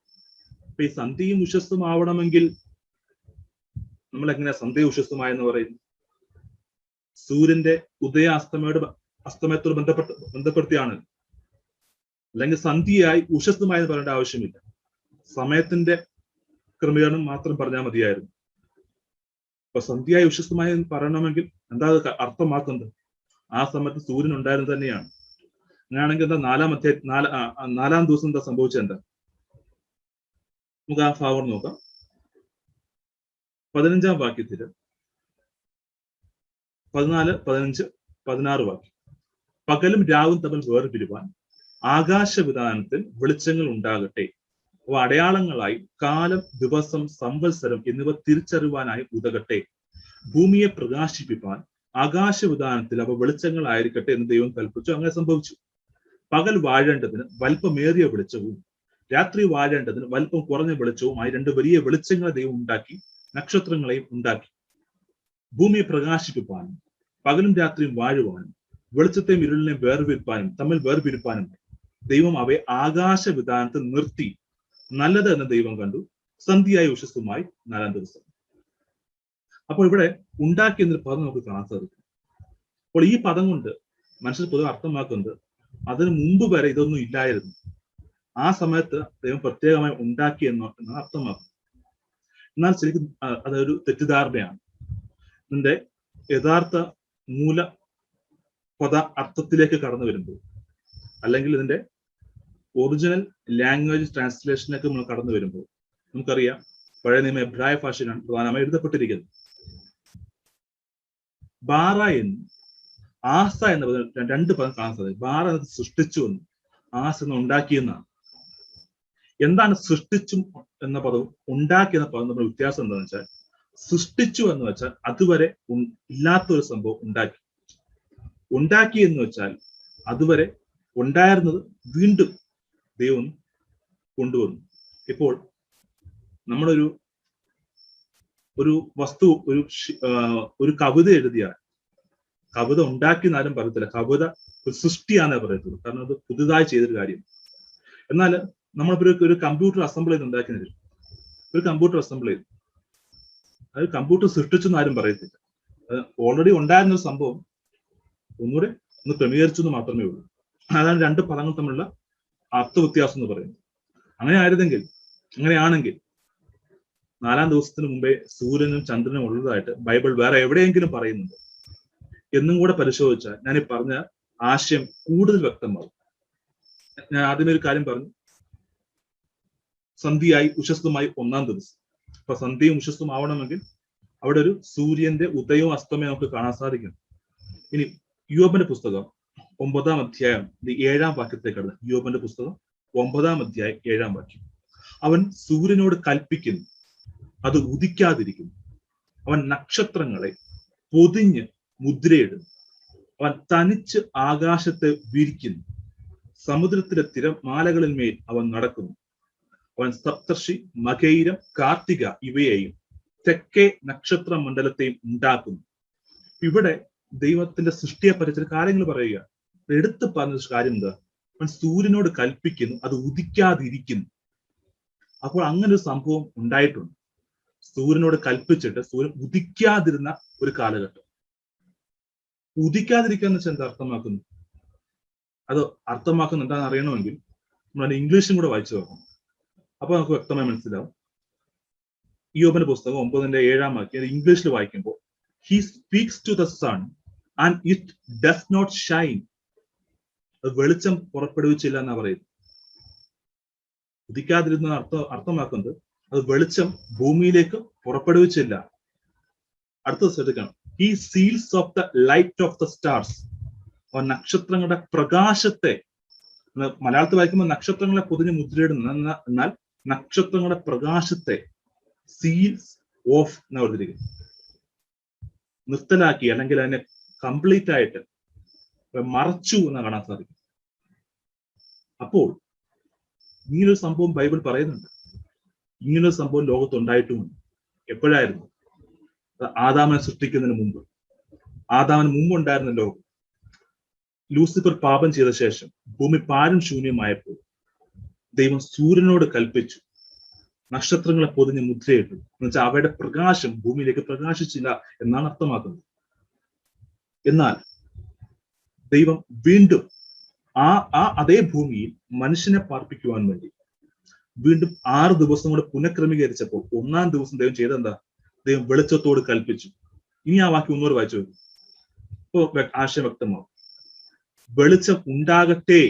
അപ്പൊ ഈ സന്ധ്യയും ഉഷസ്സും ആവണമെങ്കിൽ നമ്മൾ എങ്ങനെയാ സന്ധ്യ ഉഷസ്സുമായെന്ന് പറയുന്നത്? സൂര്യന്റെ അസ്തമയത്തോട് ബന്ധപ്പെടുത്തിയാണ്. അല്ലെങ്കിൽ സന്ധ്യയായി ഉഷസ്സുമായി എന്ന് പറയേണ്ട ആവശ്യമില്ല. സമയത്തിന്റെ ക്രമീകരണം മാത്രം പറഞ്ഞാൽ മതിയായിരുന്നു. അപ്പൊ സന്ധ്യയായി ഉഷസ്സുമായി പറയണമെങ്കിൽ എന്താ അർത്ഥമാക്കുന്നത്? ആ സമയത്ത് സൂര്യൻ ഉണ്ടായിരുന്നു തന്നെയാണ്. അങ്ങനെയാണെങ്കിൽ എന്താ 4-ാം ദിവസം എന്താ സംഭവിച്ചത്? എന്താ? നമുക്ക് ആ ഭാഗം നോക്കാം. 15-ാം വാക്യത്തില് 14, 15, 16 വാക്യം. പകലും രാവും തമ്മിൽ വേർപിരിവാൻ ആകാശവിധാനത്തിൽ വെളിച്ചങ്ങൾ ഉണ്ടാകട്ടെ. അവ അടയാളങ്ങളായി കാലം, ദിവസം, സംവത്സരം എന്നിവ തിരിച്ചറിവാനായി ഉതകട്ടെ. ഭൂമിയെ പ്രകാശിപ്പിക്കാൻ ആകാശവിധാനത്തിൽ അവ വെളിച്ചങ്ങളായിരിക്കട്ടെ എന്ന് ദൈവം കൽപ്പിച്ചു. അങ്ങനെ സംഭവിച്ചു. പകൽ വാഴേണ്ടതിന് വലിപ്പമേറിയ വെളിച്ചവും രാത്രി വാഴേണ്ടതിന് വലിപ്പം കുറഞ്ഞ വെളിച്ചവുമായി 2 വലിയ വെളിച്ചങ്ങളെ ദൈവം ഉണ്ടാക്കി, നക്ഷത്രങ്ങളെയും ഉണ്ടാക്കി. ഭൂമിയെ പ്രകാശിപ്പിക്കാനും പകലും രാത്രിയും വാഴുവാനും വെളിച്ചത്തെയും ഇരുളിനെയും വേർപിരിപ്പാനും തമ്മിൽ വേർപിരിപ്പാനും ദൈവം അവയെ ആകാശവിധാനത്തിൽ നിർത്തി. നല്ലത് എന്ന് ദൈവം കണ്ടു. സന്ധ്യയായി ഉഷസ്സുമായി 4-ാം ദിവസം. അപ്പോൾ ഇവിടെ ഉണ്ടാക്കി എന്നൊരു പദം നമുക്ക് കാണാൻ സാധിക്കും. അപ്പോൾ ഈ പദം കൊണ്ട് മനുഷ്യർ പൊതുവെ അർത്ഥമാക്കുന്നത് അതിനു മുമ്പ് വരെ ഇതൊന്നും ഇല്ലായിരുന്നു, ആ സമയത്ത് ദൈവം പ്രത്യേകമായി ഉണ്ടാക്കി എന്നാണ് അർത്ഥമാക്കുന്നത്. എന്നാൽ ശരിക്കും അതൊരു തെറ്റിദ്ധാരണയാണ്. ഇതിന്റെ യഥാർത്ഥ മൂല പദ അർത്ഥത്തിലേക്ക് കടന്നു വരുമ്പോൾ, അല്ലെങ്കിൽ ഇതിന്റെ ഒറിജിനൽ ലാംഗ്വേജ് ട്രാൻസ്ലേഷനിലേക്ക് നമ്മൾ കടന്നു വരുമ്പോൾ നമുക്കറിയാം പഴയ നിയമ എബ്രായ ഭാഷയിലാണ് പ്രധാനമായി എഴുതപ്പെട്ടിരിക്കുന്നത്. ബാറ എന്നും ആസ എന്ന പദം 2 പദം കാണാൻ സാധിക്കും. ബാറ എന്നത് സൃഷ്ടിച്ചു എന്നും ആസ എന്ന് ഉണ്ടാക്കിയെന്നാണ്. എന്താണ് സൃഷ്ടിച്ചു എന്ന പദവും ഉണ്ടാക്കി എന്ന പദം നമ്മുടെ വ്യത്യാസം എന്താണെന്ന് വെച്ചാൽ, സൃഷ്ടിച്ചു എന്ന് വെച്ചാൽ അതുവരെ ഇല്ലാത്തൊരു സംഭവം ഉണ്ടാക്കി. ഉണ്ടാക്കി എന്ന് വെച്ചാൽ അതുവരെ ഉണ്ടായിരുന്നത് വീണ്ടും ദൈവം കൊണ്ടുവന്നു. ഇപ്പോൾ നമ്മളൊരു വസ്തു, ഒരു കവിത എഴുതിയാൽ കവിത ഉണ്ടാക്കി എന്നാലും പറയത്തില്ല, കവിത ഒരു സൃഷ്ടിയാണെന്നേ പറയത്തുള്ളൂ. കാരണം അത് പുതുതായി ചെയ്തൊരു കാര്യം. എന്നാൽ നമ്മളിപ്പോ ഒരു കമ്പ്യൂട്ടർ അസംബിൾ ചെയ്ത് ഉണ്ടാക്കുന്നത്, ഒരു കമ്പ്യൂട്ടർ അസംബിൾ ചെയ്തു, അത് കമ്പ്യൂട്ടർ സൃഷ്ടിച്ചു എന്നാരും പറയത്തില്ല. അത് ഓൾറെഡി ഉണ്ടായിരുന്ന ഒരു സംഭവം ഒന്നുകൂടെ ഒന്ന് ക്രമീകരിച്ചു എന്ന് മാത്രമേ ഉള്ളൂ. അതാണ് 2 പദങ്ങൾ തമ്മിലുള്ള അർത്ഥ വ്യത്യാസം എന്ന് പറയുന്നത്. അങ്ങനെയാണെങ്കിൽ 4-ാം ദിവസത്തിന് മുമ്പേ സൂര്യനും ചന്ദ്രനും ഉള്ളതായിട്ട് ബൈബിൾ വേറെ എവിടെയെങ്കിലും പറയുന്നുണ്ട് എന്നും കൂടെ പരിശോധിച്ചാൽ ഞാൻ ഈ പറഞ്ഞ ആശയം കൂടുതൽ വ്യക്തമാകും. ഞാൻ ആദ്യമേ ഒരു കാര്യം പറഞ്ഞു, സന്ധ്യയായി ഉഷസ്തുമായി 1-ാം ദിവസം. അപ്പൊ സന്ധ്യയും ഉഷസ്തും ആവണമെങ്കിൽ അവിടെ ഒരു സൂര്യന്റെ ഉദയവും അസ്തമയം നമുക്ക് കാണാൻ സാധിക്കും. ഇനി യോബിന്റെ പുസ്തകം 9-ാം അധ്യായം 7-ാം വാക്യത്തേക്ക് കടന്ന്, യോബിന്റെ പുസ്തകം 9-ാം അധ്യായം 7-ാം വാക്യം. അവൻ സൂര്യനോട് കൽപ്പിക്കുന്നു, അത് ഉദിക്കാതിരിക്കുന്നു. അവൻ നക്ഷത്രങ്ങളെ പൊതിഞ്ഞ് മുദ്രയിടുന്നു. അവൻ തനിച്ച് ആകാശത്തെ വിരിക്കുന്നു. സമുദ്രത്തിലെ തിരമാലകളിന്മേൽ അവൻ നടക്കുന്നു. അവൻ സപ്തർഷി, മകൈരം, കാർത്തിക ഇവയെയും തെക്കേ നക്ഷത്ര മണ്ഡലത്തെയും ഉണ്ടാക്കുന്നു. ഇവിടെ ദൈവത്തിന്റെ സൃഷ്ടിയെ പറ്റി കാര്യങ്ങൾ പറയുക. എടുത്തു പറഞ്ഞ കാര്യം എന്താ? അവൻ സൂര്യനോട് കൽപ്പിക്കുന്നു, അത് ഉദിക്കാതിരിക്കുന്നു. അപ്പോൾ അങ്ങനെ ഒരു സംഭവം ഉണ്ടായിട്ടുണ്ട്. സൂര്യനോട് കൽപ്പിച്ചിട്ട് സൂര്യൻ ഉദിക്കാതിരുന്ന ഒരു കാലഘട്ടം. ഉദിക്കാതിരിക്കുക എന്ന് വെച്ചാൽ എന്താ അർത്ഥമാക്കുന്നു? അത് അർത്ഥമാക്കുന്ന എന്താണെന്ന് അറിയണമെങ്കിൽ നമ്മൾ ഇംഗ്ലീഷും കൂടെ വായിച്ചു നോക്കണം. അപ്പൊ നമുക്ക് വ്യക്തമായി മനസ്സിലാവും. യോബിന്റെ പുസ്തകം 9-ന്റെ 7-ാം വാക്യം ഇംഗ്ലീഷിൽ വായിക്കുമ്പോൾ, he speaks to the sun and it does not shine. വെളിച്ചം പുറപ്പെടുവിച്ചില്ല എന്നാ പറയുന്നത്. ഉദിക്കാതിരുന്ന അർത്ഥമാക്കുന്നത് അത് വെളിച്ചം ഭൂമിയിലേക്ക് പുറപ്പെടുവിച്ചില്ല. അടുത്തത് ശ്രദ്ധിക്കണം, he seals of the light of the stars. നക്ഷത്രങ്ങളുടെ പ്രകാശത്തെ, മലയാളത്തിൽ വായിക്കുമ്പോൾ നക്ഷത്രങ്ങളെ പൊതിഞ്ഞ് മുദ്രയിടുന്നു, എന്നാൽ നക്ഷത്രങ്ങളുടെ പ്രകാശത്തെ സീൽസ് ഓഫ് എന്ന് പറഞ്ഞിരിക്കുന്നു. നിർത്തലാക്കി അല്ലെങ്കിൽ അതിനെ കംപ്ലീറ്റ് ആയിട്ട് മറച്ചു എന്ന് കാണാൻ സാധിക്കും. അപ്പോൾ ഇങ്ങനൊരു സംഭവം ബൈബിൾ പറയുന്നുണ്ട്. ഇങ്ങനൊരു സംഭവം ലോകത്തുണ്ടായിട്ടുമുണ്ട്. എപ്പോഴായിരുന്നു? ആദാമിനെ സൃഷ്ടിക്കുന്നതിന് മുമ്പ്. ആദാമിന് മുമ്പ് ഉണ്ടായിരുന്ന ലോകം. ലൂസിഫർ പാപം ചെയ്ത ശേഷം ഭൂമി പാരും ശൂന്യമായപ്പോൾ ദൈവം സൂര്യനോട് കൽപ്പിച്ചു, നക്ഷത്രങ്ങളെ പൊതിഞ്ഞ് മുദ്രയിട്ടു. എന്നുവെച്ചാൽ അവയുടെ പ്രകാശം ഭൂമിയിലേക്ക് പ്രകാശിച്ചില്ല എന്നാണ് അർത്ഥമാക്കുന്നത്. എന്നാൽ ദൈവം വീണ്ടും അതേ ഭൂമിയിൽ മനുഷ്യനെ പാർപ്പിക്കുവാൻ വേണ്ടി വീണ്ടും 6 ദിവസം കൂടെ പുനഃക്രമീകരിച്ചപ്പോൾ 1-ാം ദിവസം ദൈവം ചെയ്തെന്താ? ദൈവം വെളിച്ചത്തോട് കൽപ്പിച്ചു. ഇനി ആ വാക്യം ഒന്നുകൂടെ വായിച്ചു നോക്കും. ഇപ്പോൾ ആശയം വ്യക്തമാവും. വെളിച്ചം ഉണ്ടാകട്ടെ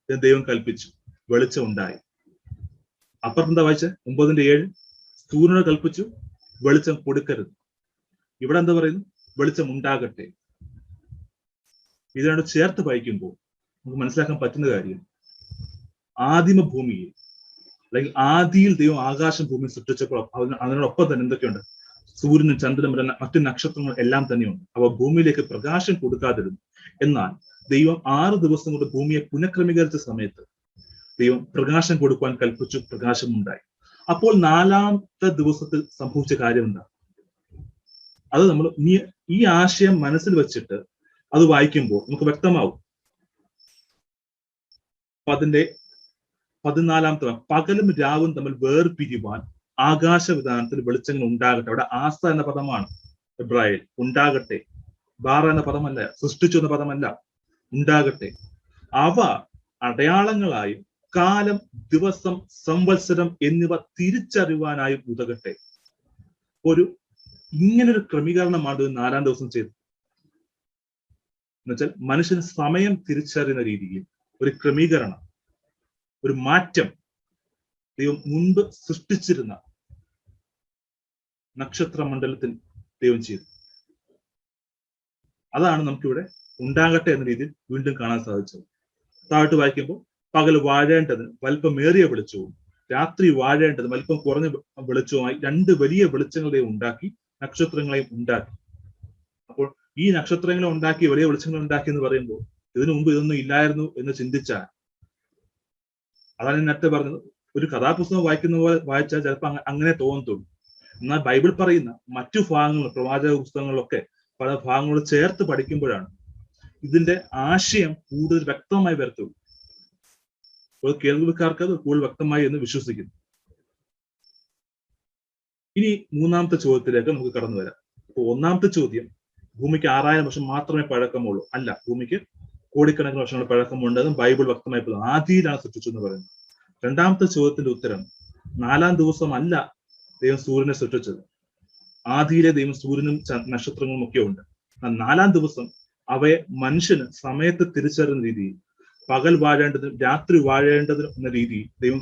എന്ന് ദൈവം കൽപ്പിച്ചു. വെളിച്ചം ഉണ്ടായി. അപ്പുറത്ത് എന്താ വായിച്ചത്? 9-ന്റെ 7 സൂര്യനോട് കൽപ്പിച്ചു, വെളിച്ചം കൊടുക്കരുത്. ഇവിടെ എന്താ പറയുന്നു? വെളിച്ചം ഉണ്ടാകട്ടെ. ഇതിനോട് ചേർത്ത് വായിക്കുമ്പോൾ നമുക്ക് മനസ്സിലാക്കാൻ പറ്റുന്ന കാര്യം, ആദിമ ഭൂമിയിൽ അല്ലെങ്കിൽ ആദിയിൽ ദൈവം ആകാശം ഭൂമി സൃഷ്ടിച്ചപ്പോൾ അതിനോടൊപ്പം തന്നെ എന്തൊക്കെയുണ്ട്? സൂര്യനും ചന്ദ്രനും മറ്റു നക്ഷത്രങ്ങൾ എല്ലാം തന്നെയുണ്ട്. അവ ഭൂമിയിലേക്ക് പ്രകാശം കൊടുക്കാതിരുന്നു. എന്നാൽ ദൈവം 6 ദിവസം കൊണ്ട് ഭൂമിയെ പുനഃക്രമീകരിച്ച സമയത്ത് ദൈവം പ്രകാശം കൊടുക്കുവാൻ കൽപ്പിച്ചു. പ്രകാശം ഉണ്ടായി. അപ്പോൾ 4-ാമത്തെ ദിവസത്തിൽ സംഭവിച്ച കാര്യം എന്താ? അത് നമ്മൾ ഈ ആശയം മനസ്സിൽ വെച്ചിട്ട് അത് വായിക്കുമ്പോൾ നമുക്ക് വ്യക്തമാവും. അതിന്റെ 14-ാമത്തെ പകലും രാവും തമ്മിൽ വേർപിരിവാൻ ആകാശവിധാനത്തിൽ വെളിച്ചങ്ങൾ ഉണ്ടാകട്ടെ. അവിടെ ആസ എന്ന പദമാണ് എബ്രായയിൽ. ഉണ്ടാകട്ടെ. ബാറ എന്ന പദമല്ല, സൃഷ്ടിച്ചു എന്ന പദമല്ല. ഉണ്ടാകട്ടെ. അവ അടയാളങ്ങളായും കാലം, ദിവസം, സംവത്സരം എന്നിവ തിരിച്ചറിവാനായും ഉതകട്ടെ. ഇങ്ങനൊരു ക്രമീകരണമാണ് 4-ാം ദിവസം ചെയ്തത്. എന്നുവെച്ചാൽ മനുഷ്യന് സമയം തിരിച്ചറിയുന്ന രീതിയിൽ ഒരു ക്രമീകരണം, ഒരു മാറ്റം ദൈവം മുൻപ് സൃഷ്ടിച്ചിരുന്ന നക്ഷത്ര മണ്ഡലത്തിൽ ദൈവം ചെയ്തു. അതാണ് നമുക്കിവിടെ ഉണ്ടാകട്ടെ എന്ന രീതിയിൽ വീണ്ടും കാണാൻ സാധിച്ചത്. താഴോട്ട് വായിക്കുമ്പോൾ, പകൽ വാഴേണ്ടത് വലിപ്പമേറിയ വെളിച്ചവും രാത്രി വാഴേണ്ടത് വലിപ്പം കുറഞ്ഞ വെളിച്ചവുമായി 2 വലിയ വെളിച്ചങ്ങളെയും ഉണ്ടാക്കി, നക്ഷത്രങ്ങളെയും ഉണ്ടാക്കി. അപ്പോൾ ഈ നക്ഷത്രങ്ങളെ ഉണ്ടാക്കി, വലിയ വെളിച്ചങ്ങളെ ഉണ്ടാക്കി എന്ന് പറയുമ്പോൾ ഇതിനു മുമ്പ് ഇതൊന്നും ഇല്ലായിരുന്നു എന്ന് ചിന്തിച്ചാൽ, അതാണ് ഞാൻ നേരത്തെ പറഞ്ഞത്, ഒരു കഥാപുസ്തകം വായിക്കുന്ന പോലെ വായിച്ചാൽ ചിലപ്പോൾ അങ്ങനെ തോന്നത്തുള്ളൂ. എന്നാൽ ബൈബിൾ പറയുന്ന മറ്റു ഭാഗങ്ങൾ, പ്രവാചക പുസ്തകങ്ങളിലൊക്കെ പല ഭാഗങ്ങളോട് ചേർത്ത് പഠിക്കുമ്പോഴാണ് ഇതിന്റെ ആശയം കൂടുതൽ വ്യക്തമായി വരത്തുള്ളൂ. അപ്പോൾ കേൾവിക്കാർക്ക് അത് കൂടുതൽ വ്യക്തമായി എന്ന് വിശ്വസിക്കുന്നു. ഇനി 3-ാമത്തെ ചോദ്യത്തിലേക്ക് നമുക്ക് കടന്നു വരാം. അപ്പോൾ 1-ാമത്തെ ചോദ്യം, ഭൂമിക്ക് 6000 വർഷം മാത്രമേ പഴക്കമുള്ളൂ. അല്ല, ഭൂമിക്ക് കോടിക്കണക്കിന് വർഷങ്ങളുടെ പഴക്കമുണ്ടെന്നും ബൈബിൾ വ്യക്തമായി ആദിയിലാണ് സൃഷ്ടിച്ചു എന്ന് പറയുന്നത്. 2-ാമത്തെ ചോദ്യത്തിന്റെ ഉത്തരം, 4-ാം ദിവസം അല്ല ദൈവം സൂര്യനെ സൃഷ്ടിച്ചത്. ആദിയിലെ ദൈവം സൂര്യനും നക്ഷത്രങ്ങളും ഒക്കെ ഉണ്ട്. 4-ാം ദിവസം അവയെ മനുഷ്യന് സമയത്ത് തിരിച്ചറിയുന്ന രീതിയിൽ, പകൽ വാഴേണ്ടതിനും രാത്രി വാഴേണ്ടതിനും എന്ന രീതിയിൽ ദൈവം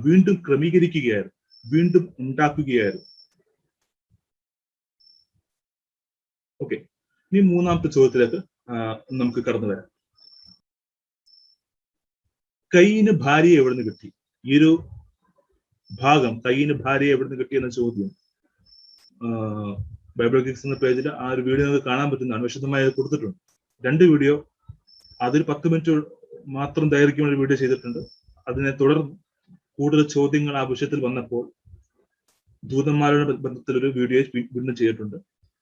വീണ്ടും ക്രമീകരിക്കുകയായിരുന്നു, വീണ്ടും ഉണ്ടാക്കുകയായിരുന്നു. ഓക്കെ, ഇനി 3-ാമത്തെ ചോദ്യത്തിലേക്ക് നമുക്ക് കടന്നു വരാം. കയ്യിന് ഭാര്യയെ എവിടുന്ന് കിട്ടി? ഈ ഒരു ഭാഗം, കയ്യിന് ഭാര്യയെ എവിടുന്ന് കിട്ടി എന്ന ചോദ്യം ബൈബിൾ ഗിക്സ് എന്ന പേജിൽ ആ ഒരു വീഡിയോ നമുക്ക് കാണാൻ പറ്റുന്നതാണ്. വിശദമായി കൊടുത്തിട്ടുണ്ട്. 2 വീഡിയോ, അതിൽ 10 മിനിറ്റ് മാത്രം ദൈർഘ്യമുള്ള ഒരു വീഡിയോ ചെയ്തിട്ടുണ്ട്. അതിനെ തുടർന്ന് കൂടുതൽ ചോദ്യങ്ങൾ ആ വിഷയത്തിൽ വന്നപ്പോൾ ദൂതന്മാരുടെ ബന്ധത്തിൽ ഒരു വീഡിയോ വീണ്ടും ചെയ്തിട്ടുണ്ട്.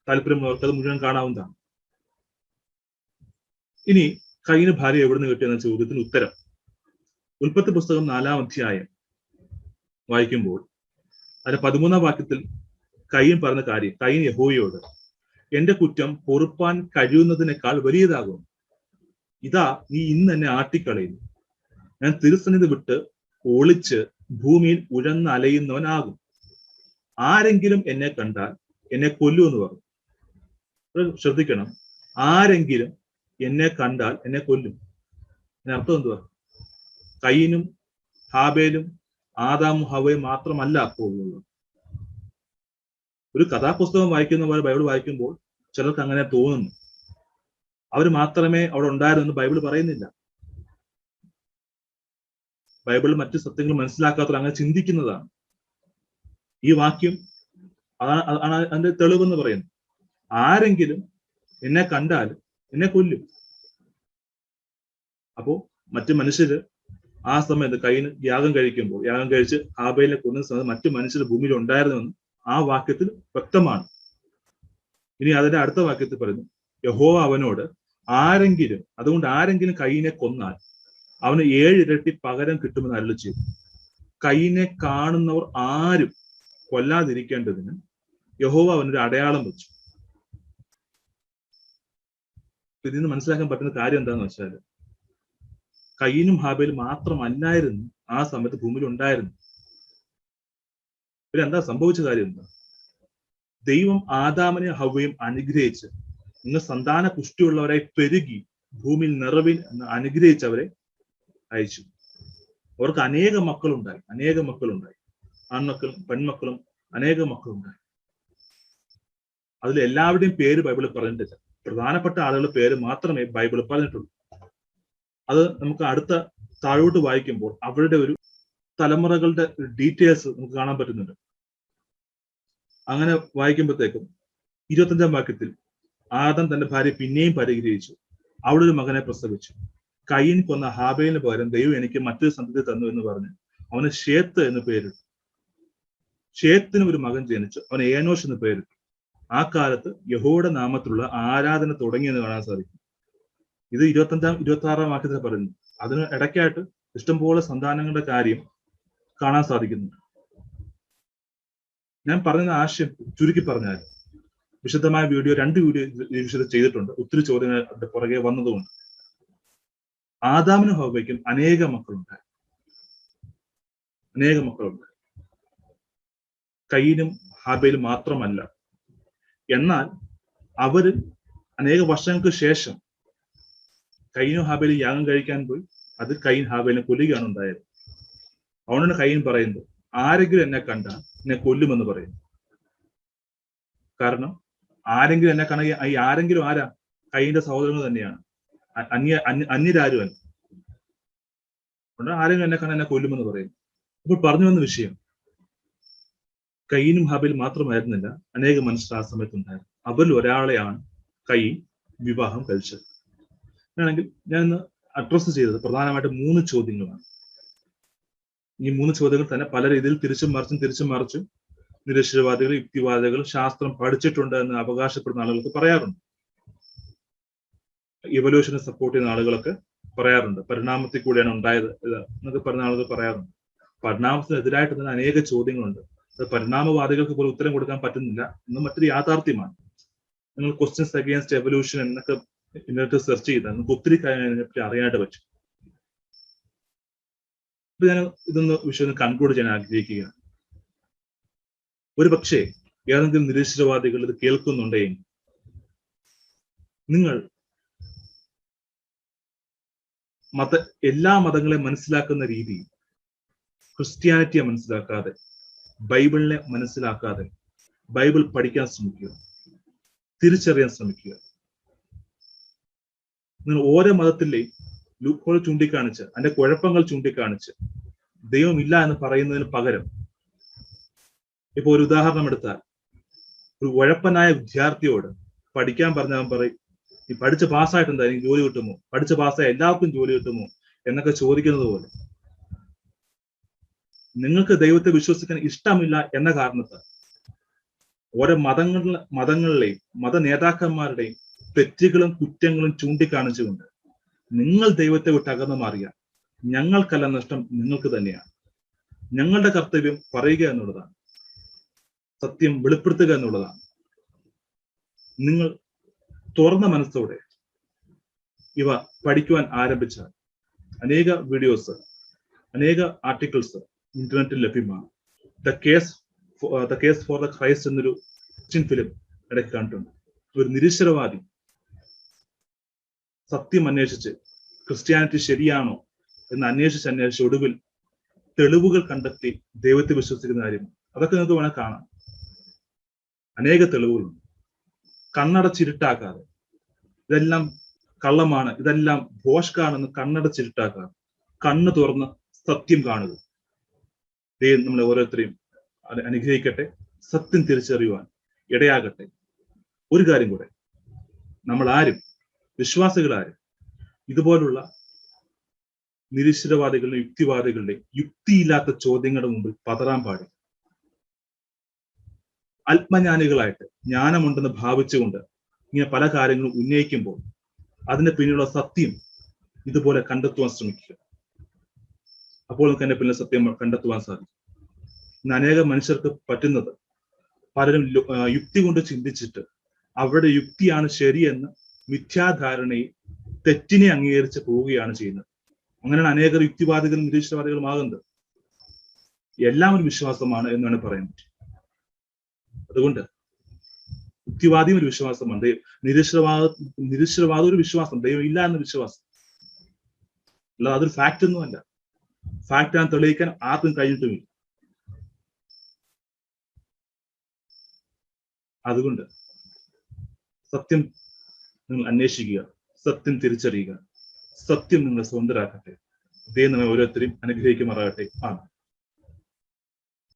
താല്പര്യമുള്ളവർക്ക് അത് മുഴുവൻ കാണാവുന്നതാണ്. ഇനി കയ്യിന് ഭാര്യ എവിടുന്ന് കിട്ടിയെന്ന ചോദ്യത്തിന് ഉത്തരം ഉൽപ്പത്തി പുസ്തകം 4-ാം അധ്യായം വായിക്കുമ്പോൾ അതിന്റെ 13-ാം വാക്യത്തിൽ കയ്യൻ പറഞ്ഞ കാര്യം, കയ്യൻ യഹോവയോട്, എന്റെ കുറ്റം പൊറുപ്പാൻ കഴിയുന്നതിനേക്കാൾ വലിയതാകും. ഇതാ നീ ഇന്ന് എന്നെ ആട്ടിക്കളയുന്നു. ഞാൻ തിരുസന്നിധി വിട്ട് ഒളിച്ച് ഭൂമിയിൽ ഉഴന്നലയുന്നവനാകും. ആരെങ്കിലും എന്നെ കണ്ടാൽ എന്നെ കൊല്ലുമെന്ന് പറഞ്ഞു. ശ്രദ്ധിക്കണം, ആരെങ്കിലും എന്നെ കണ്ടാൽ എന്നെ കൊല്ലും. അതിനർത്ഥം എന്തുവാ? കയ്യനും ഹാബേലും ആദാമും ഹവയും മാത്രമല്ല പോകുന്നത്. ഒരു കഥാപുസ്തകം വായിക്കുന്ന പോലെ ബൈബിൾ വായിക്കുമ്പോൾ ചിലർക്ക് അങ്ങനെ തോന്നുന്നു. അവർ മാത്രമേ അവിടെ ഉണ്ടായിരുന്നു ബൈബിൾ പറയുന്നില്ല. ബൈബിൾ മറ്റു സത്യങ്ങൾ മനസ്സിലാക്കാത്തവർ അങ്ങനെ ചിന്തിക്കുന്നതാണ്. ഈ വാക്യം അതാണ് അതിന്റെ തെളിവെന്ന് പറയുന്നത്. ആരെങ്കിലും എന്നെ കണ്ടാൽ എന്നെ കൊല്ലും. അപ്പോ മറ്റു മനുഷ്യര് ആ സമയത്ത് കയ്യിന് യാഗം കഴിച്ച് ഹാബേലിനെ കൊല്ലുന്ന സമയത്ത് മറ്റു മനുഷ്യർ ഭൂമിയിൽ ഉണ്ടായിരുന്നുവെന്ന് ആ വാക്യത്തിൽ വ്യക്തമാണ്. ഇനി അതിന്റെ അടുത്ത വാക്യത്തിൽ പറയുന്നു, യഹോവ അവനോട്, അതുകൊണ്ട് ആരെങ്കിലും കയ്യിനെ കൊന്നാൽ അവന് 7 ഇരട്ടി പകരം കിട്ടുമെന്ന് അരുളി ചെയ്തു. കയ്യിനെ കാണുന്നവർ ആരും കൊല്ലാതിരിക്കേണ്ടതിന് യഹോവ അവനൊരു അടയാളം വെച്ചു. ഇതിൽ നിന്ന് മനസ്സിലാക്കാൻ പറ്റുന്ന കാര്യം എന്താണെന്ന് വെച്ചാൽ, കയ്യനും ഹാബേലും മാത്രമല്ലായിരുന്നു ആ സമയത്ത് ഭൂമിയിൽ ഉണ്ടായിരുന്നു. പിന്നെ എന്താ സംഭവിച്ച കാര്യം എന്താ? ദൈവം ആദാമിനെ ഹവ്വയും അനുഗ്രഹിച്ച് നിങ്ങൾ സന്താന പുഷ്ടിയുള്ളവരായി പെരുകി ഭൂമിയിൽ നിറവിൽ എന്ന് അനുഗ്രഹിച്ച് അവരെ അയച്ചു. അവർക്ക് അനേക മക്കളുണ്ടായി. ആൺമക്കളും പെൺമക്കളും അനേക മക്കളുണ്ടായി. അതിൽ എല്ലാവരുടെയും പേര് ബൈബിളിൽ പറഞ്ഞിട്ടില്ല. പ്രധാനപ്പെട്ട ആളുകളുടെ പേര് മാത്രമേ ബൈബിളിൽ പറഞ്ഞിട്ടുള്ളൂ. അത് നമുക്ക് അടുത്ത താഴോട്ട് വായിക്കുമ്പോൾ അവരുടെ ഒരു തലമുറകളുടെ ഡീറ്റെയിൽസ് നമുക്ക് കാണാൻ പറ്റുന്നുണ്ട്. അങ്ങനെ വായിക്കുമ്പോഴത്തേക്കും 25-ാം വാക്യത്തിൽ ആദം തന്റെ ഭാര്യ പിന്നെയും പരിഗ്രഹിച്ചു, അവിടെ ഒരു മകനെ പ്രസവിച്ചു. കയ്യൻ കൊന്ന ഹാബേലിന് പകരം ദൈവം എനിക്ക് മറ്റൊരു സന്തതി തന്നു എന്ന് പറഞ്ഞ് അവന് ഷേത്ത് എന്ന് പേരിട്ടു. ഷേത്തിന് ഒരു മകൻ ജനിച്ചു, അവന് ഏനോഷ് എന്ന് പേരിട്ടു. ആ കാലത്ത് യഹോവയുടെ നാമത്തിലുള്ള ആരാധന തുടങ്ങിയെന്ന് കാണാൻ സാധിക്കും. ഇത് 26-ാം വാക്യത്തിൽ പറയുന്നു. അതിന് ഇടയ്ക്കായിട്ട് ഇഷ്ടംപോലെ സന്താനങ്ങളുടെ കാര്യം കാണാൻ സാധിക്കുന്നുണ്ട്. ഞാൻ പറഞ്ഞ ആശയം ചുരുക്കി പറഞ്ഞാൽ, വിശദമായ 2 വീഡിയോ വിശദം ചെയ്തിട്ടുണ്ട്. ഒത്തിരി ചോദ്യങ്ങൾ അതിന്റെ പുറകെ വന്നതുകൊണ്ട്. ആദാമിനും ഹവ്വയ്ക്കും അനേക മക്കളുണ്ടായി. കയ്യനും ഹാബേലും മാത്രമല്ല. എന്നാൽ അവര് അനേക വർഷങ്ങൾക്ക് ശേഷം കയ്യനും ഹാബേലും യാഗം കഴിക്കാൻ പോയി. അത് കയ്യൻ ഹാബേലിനെ കൊല്ലുകയാണ് ഉണ്ടായത്. അതുകൊണ്ടാണ് കയ്യൻ പറയുന്നത്, ആരെങ്കിലും എന്നെ കണ്ടാൽ എന്നെ കൊല്ലുമെന്ന് പറയുന്നു. കാരണം ആരെങ്കിലും എന്നെ കണ്ട, ഈ ആരെങ്കിലും ആരാ? കയ്യന്റെ സഹോദരങ്ങൾ തന്നെയാണ്, അന്യരാരുമല്ല. അതുകൊണ്ട് ആരെങ്കിലും എന്നെ കണ്ട എന്നെ കൊല്ലുമെന്ന് പറയുന്നു. അപ്പോൾ പറഞ്ഞു വന്ന വിഷയം, കയ്യനും ഹാബേലും മാത്രമായിരുന്നില്ല, അനേക മനുഷ്യർ ആ സമയത്തുണ്ടായിരുന്നു. അവരിൽ ഒരാളെയാണ് കയ്യൻ വിവാഹം കഴിച്ചത്. ആണെങ്കിൽ ഞാൻ ഇന്ന് അഡ്രസ് ചെയ്തത് പ്രധാനമായിട്ട് 3 ചോദ്യങ്ങളാണ്. ഈ 3 ചോദ്യങ്ങൾ തന്നെ പല രീതിയിൽ തിരിച്ചും മറിച്ചും നിരീശ്വരവാദികൾ, യുക്തിവാദികൾ, ശാസ്ത്രം പഠിച്ചിട്ടുണ്ട് എന്ന് അവകാശപ്പെടുന്ന ആളുകൾക്ക് പറയാറുണ്ട്. ഇവല്യൂഷനെ സപ്പോർട്ട് ചെയ്യുന്ന ആളുകളൊക്കെ പറയാറുണ്ട്. പരിണാമത്തിൽ കൂടെയാണ് ഉണ്ടായത് എന്നൊക്കെ പറയുന്ന ആളുകൾ പറയാറുണ്ട്. പരിണാമത്തിനെതിരായിട്ട് തന്നെ അനേക ചോദ്യങ്ങളുണ്ട്. അത് പരിണാമവാദികൾക്ക് പോലും ഉത്തരം കൊടുക്കാൻ പറ്റുന്നില്ല എന്ന് മറ്റൊരു യാഥാർത്ഥ്യമാണ്. നിങ്ങൾ ക്വസ്റ്റ്യൻസ് അഗെയിൻസ്റ്റ് എവല്യൂഷൻ എന്നൊക്കെ ഇന്റർനെറ്റ് സെർച്ച് ചെയ്താൽ നമുക്ക് ഒത്തിരി കാര്യങ്ങളെ പറ്റി അറിയാനായിട്ട് പറ്റും. ഇപ്പൊ ഞാൻ ഇതൊന്ന് വിഷയം കൺക്ലൂഡ് ചെയ്യാൻ ആഗ്രഹിക്കുകയാണ്. ഒരു പക്ഷേ ഏതെങ്കിലും നിരീശ്വരവാദികൾ ഇത് കേൾക്കുന്നുണ്ടെങ്കിൽ നിങ്ങൾ എല്ലാ മതങ്ങളെയും മനസ്സിലാക്കുന്ന രീതിയിൽ ക്രിസ്ത്യാനിറ്റിയെ മനസ്സിലാക്കാതെ, ബൈബിളിനെ മനസ്സിലാക്കാതെ ബൈബിൾ പഠിക്കാൻ ശ്രമിക്കുക, തിരിച്ചറിയാൻ ശ്രമിക്കുക. നിങ്ങൾ ഓരോ മതത്തിലെയും ലൂപ്ഹോൾ ചൂണ്ടിക്കാണിച്ച്, അതിന്റെ കുഴപ്പങ്ങൾ ചൂണ്ടിക്കാണിച്ച് ദൈവമില്ല എന്ന് പറയുന്നതിന് പകരം, ഇപ്പൊ ഒരു ഉദാഹരണം എടുത്താൽ, ഒരു ഉഴപ്പനായ വിദ്യാർത്ഥിയോട് പഠിക്കാൻ പറഞ്ഞാൽ പറയും, ഈ പഠിച്ച് പാസ്സായിട്ടെന്താ എനിക്ക് ജോലി കിട്ടുമോ, പഠിച്ച് പാസ്സായ എല്ലാവർക്കും ജോലി കിട്ടുമോ എന്നൊക്കെ ചോദിക്കുന്നത് പോലെ നിങ്ങൾക്ക് ദൈവത്തെ വിശ്വസിക്കാൻ ഇഷ്ടമില്ല എന്ന കാരണത്താൽ ഓരോ മതങ്ങളിലെയും മത നേതാക്കന്മാരുടെയും തെറ്റുകളും കുറ്റങ്ങളും ചൂണ്ടിക്കാണിച്ചുകൊണ്ട് നിങ്ങൾ ദൈവത്തെ വിട്ട് അകന്നു മാറിയ ഞങ്ങൾക്കല്ല നഷ്ടം, നിങ്ങൾക്ക് തന്നെയാണ്. ഞങ്ങളുടെ കർത്തവ്യം പറയുക എന്നുള്ളതാണ്, സത്യം വെളിപ്പെടുത്തുക എന്നുള്ളതാണ്. നിങ്ങൾ തുറന്ന മനസ്സോടെ ഇവ പഠിക്കുവാൻ ആരംഭിച്ചാൽ അനേക വീഡിയോസ്, അനേക ആർട്ടിക്കിൾസ് ഇന്റർനെറ്റിൽ ലഭ്യമാണ്. The case for the Christ എന്നൊരു ഫിലിം ഇടയ്ക്ക് കണ്ടിട്ടുണ്ട്. ഒരു നിരീശ്വരവാദി സത്യം അന്വേഷിച്ച് ക്രിസ്ത്യാനിറ്റി ശരിയാണോ എന്ന് അന്വേഷിച്ച് ഒടുവിൽ തെളിവുകൾ കണ്ടെത്തി ദൈവത്തെ വിശ്വസിക്കുന്ന കാര്യം, അതൊക്കെ നിങ്ങൾക്ക് വേണേൽ കാണാം. അനേക തെളിവുകളുണ്ട്. കണ്ണടച്ചിരുട്ടാക്കാതെ ഇതെല്ലാം കള്ളമാണ്, ഇതെല്ലാം ഭോഷ്കാണെന്ന് കണ്ണടച്ചിരുട്ടാക്കാതെ കണ്ണ് തുറന്ന് സത്യം കാണുക. ദൈവം നമ്മളെ ഓരോരുത്തരെയും അനുഗ്രഹിക്കട്ടെ, സത്യം തിരിച്ചറിയുവാൻ ഇടയാകട്ടെ. ഒരു കാര്യം കൂടെ, നമ്മൾ ആരും, വിശ്വാസികളാരും ഇതുപോലുള്ള നിരീശ്വരവാദികളുടെ യുക്തിവാദികളുടെ യുക്തിയില്ലാത്ത ചോദ്യങ്ങളുടെ മുമ്പിൽ പതറാൻ പാടില്ല. ആത്മജ്ഞാനികളായിട്ട് ജ്ഞാനമുണ്ടെന്ന് ഭാവിച്ചുകൊണ്ട് ഇങ്ങനെ പല കാര്യങ്ങളും ഉന്നയിക്കുമ്പോൾ അതിന് പിന്നിലുള്ള സത്യം ഇതുപോലെ കണ്ടെത്തുവാൻ ശ്രമിക്കുക. അപ്പോൾ നമുക്ക് എന്നെ പിന്നെ സത്യം കണ്ടെത്തുവാൻ സാധിക്കും. ഇന്ന് അനേകം മനുഷ്യർക്ക് പറ്റുന്നത്, പലരും യുക്തി കൊണ്ട് ചിന്തിച്ചിട്ട് അവരുടെ യുക്തിയാണ് ശരിയെന്ന് മിഥ്യാധാരണയിൽ തെറ്റിനെ അംഗീകരിച്ച് പോവുകയാണ് ചെയ്യുന്നത്. അങ്ങനെയാണ് അനേകർ യുക്തിവാദികളും നിരീശ്വരവാദികളും ആകുന്നത്. എല്ലാം ഒരു വിശ്വാസമാണ് എന്ന് വേണമെങ്കിൽ പറയാൻ പറ്റും. അതുകൊണ്ട് യുക്തിവാദിയും ഒരു വിശ്വാസമാണ്, നിരീശ്വരവാദം ഒരു വിശ്വാസം, ദൈവം ഇല്ല എന്ന വിശ്വാസം. അല്ലാതെ അതൊരു ഫാക്റ്റ് ഒന്നുമല്ല. ഫാക്റ്റ് ആണ് തെളിയിക്കാൻ ആർക്കും കഴിഞ്ഞിട്ടുമില്ല. അതുകൊണ്ട് സത്യം നിങ്ങൾ അന്വേഷിക്കുക, സത്യം തിരിച്ചറിയുക, സത്യം നിങ്ങൾ സ്വന്തരാക്കട്ടെ. ദൈവം നമ്മെ ഓരോരുത്തരെയും അനുഗ്രഹിക്കുമാറാകട്ടെ. ആണ്.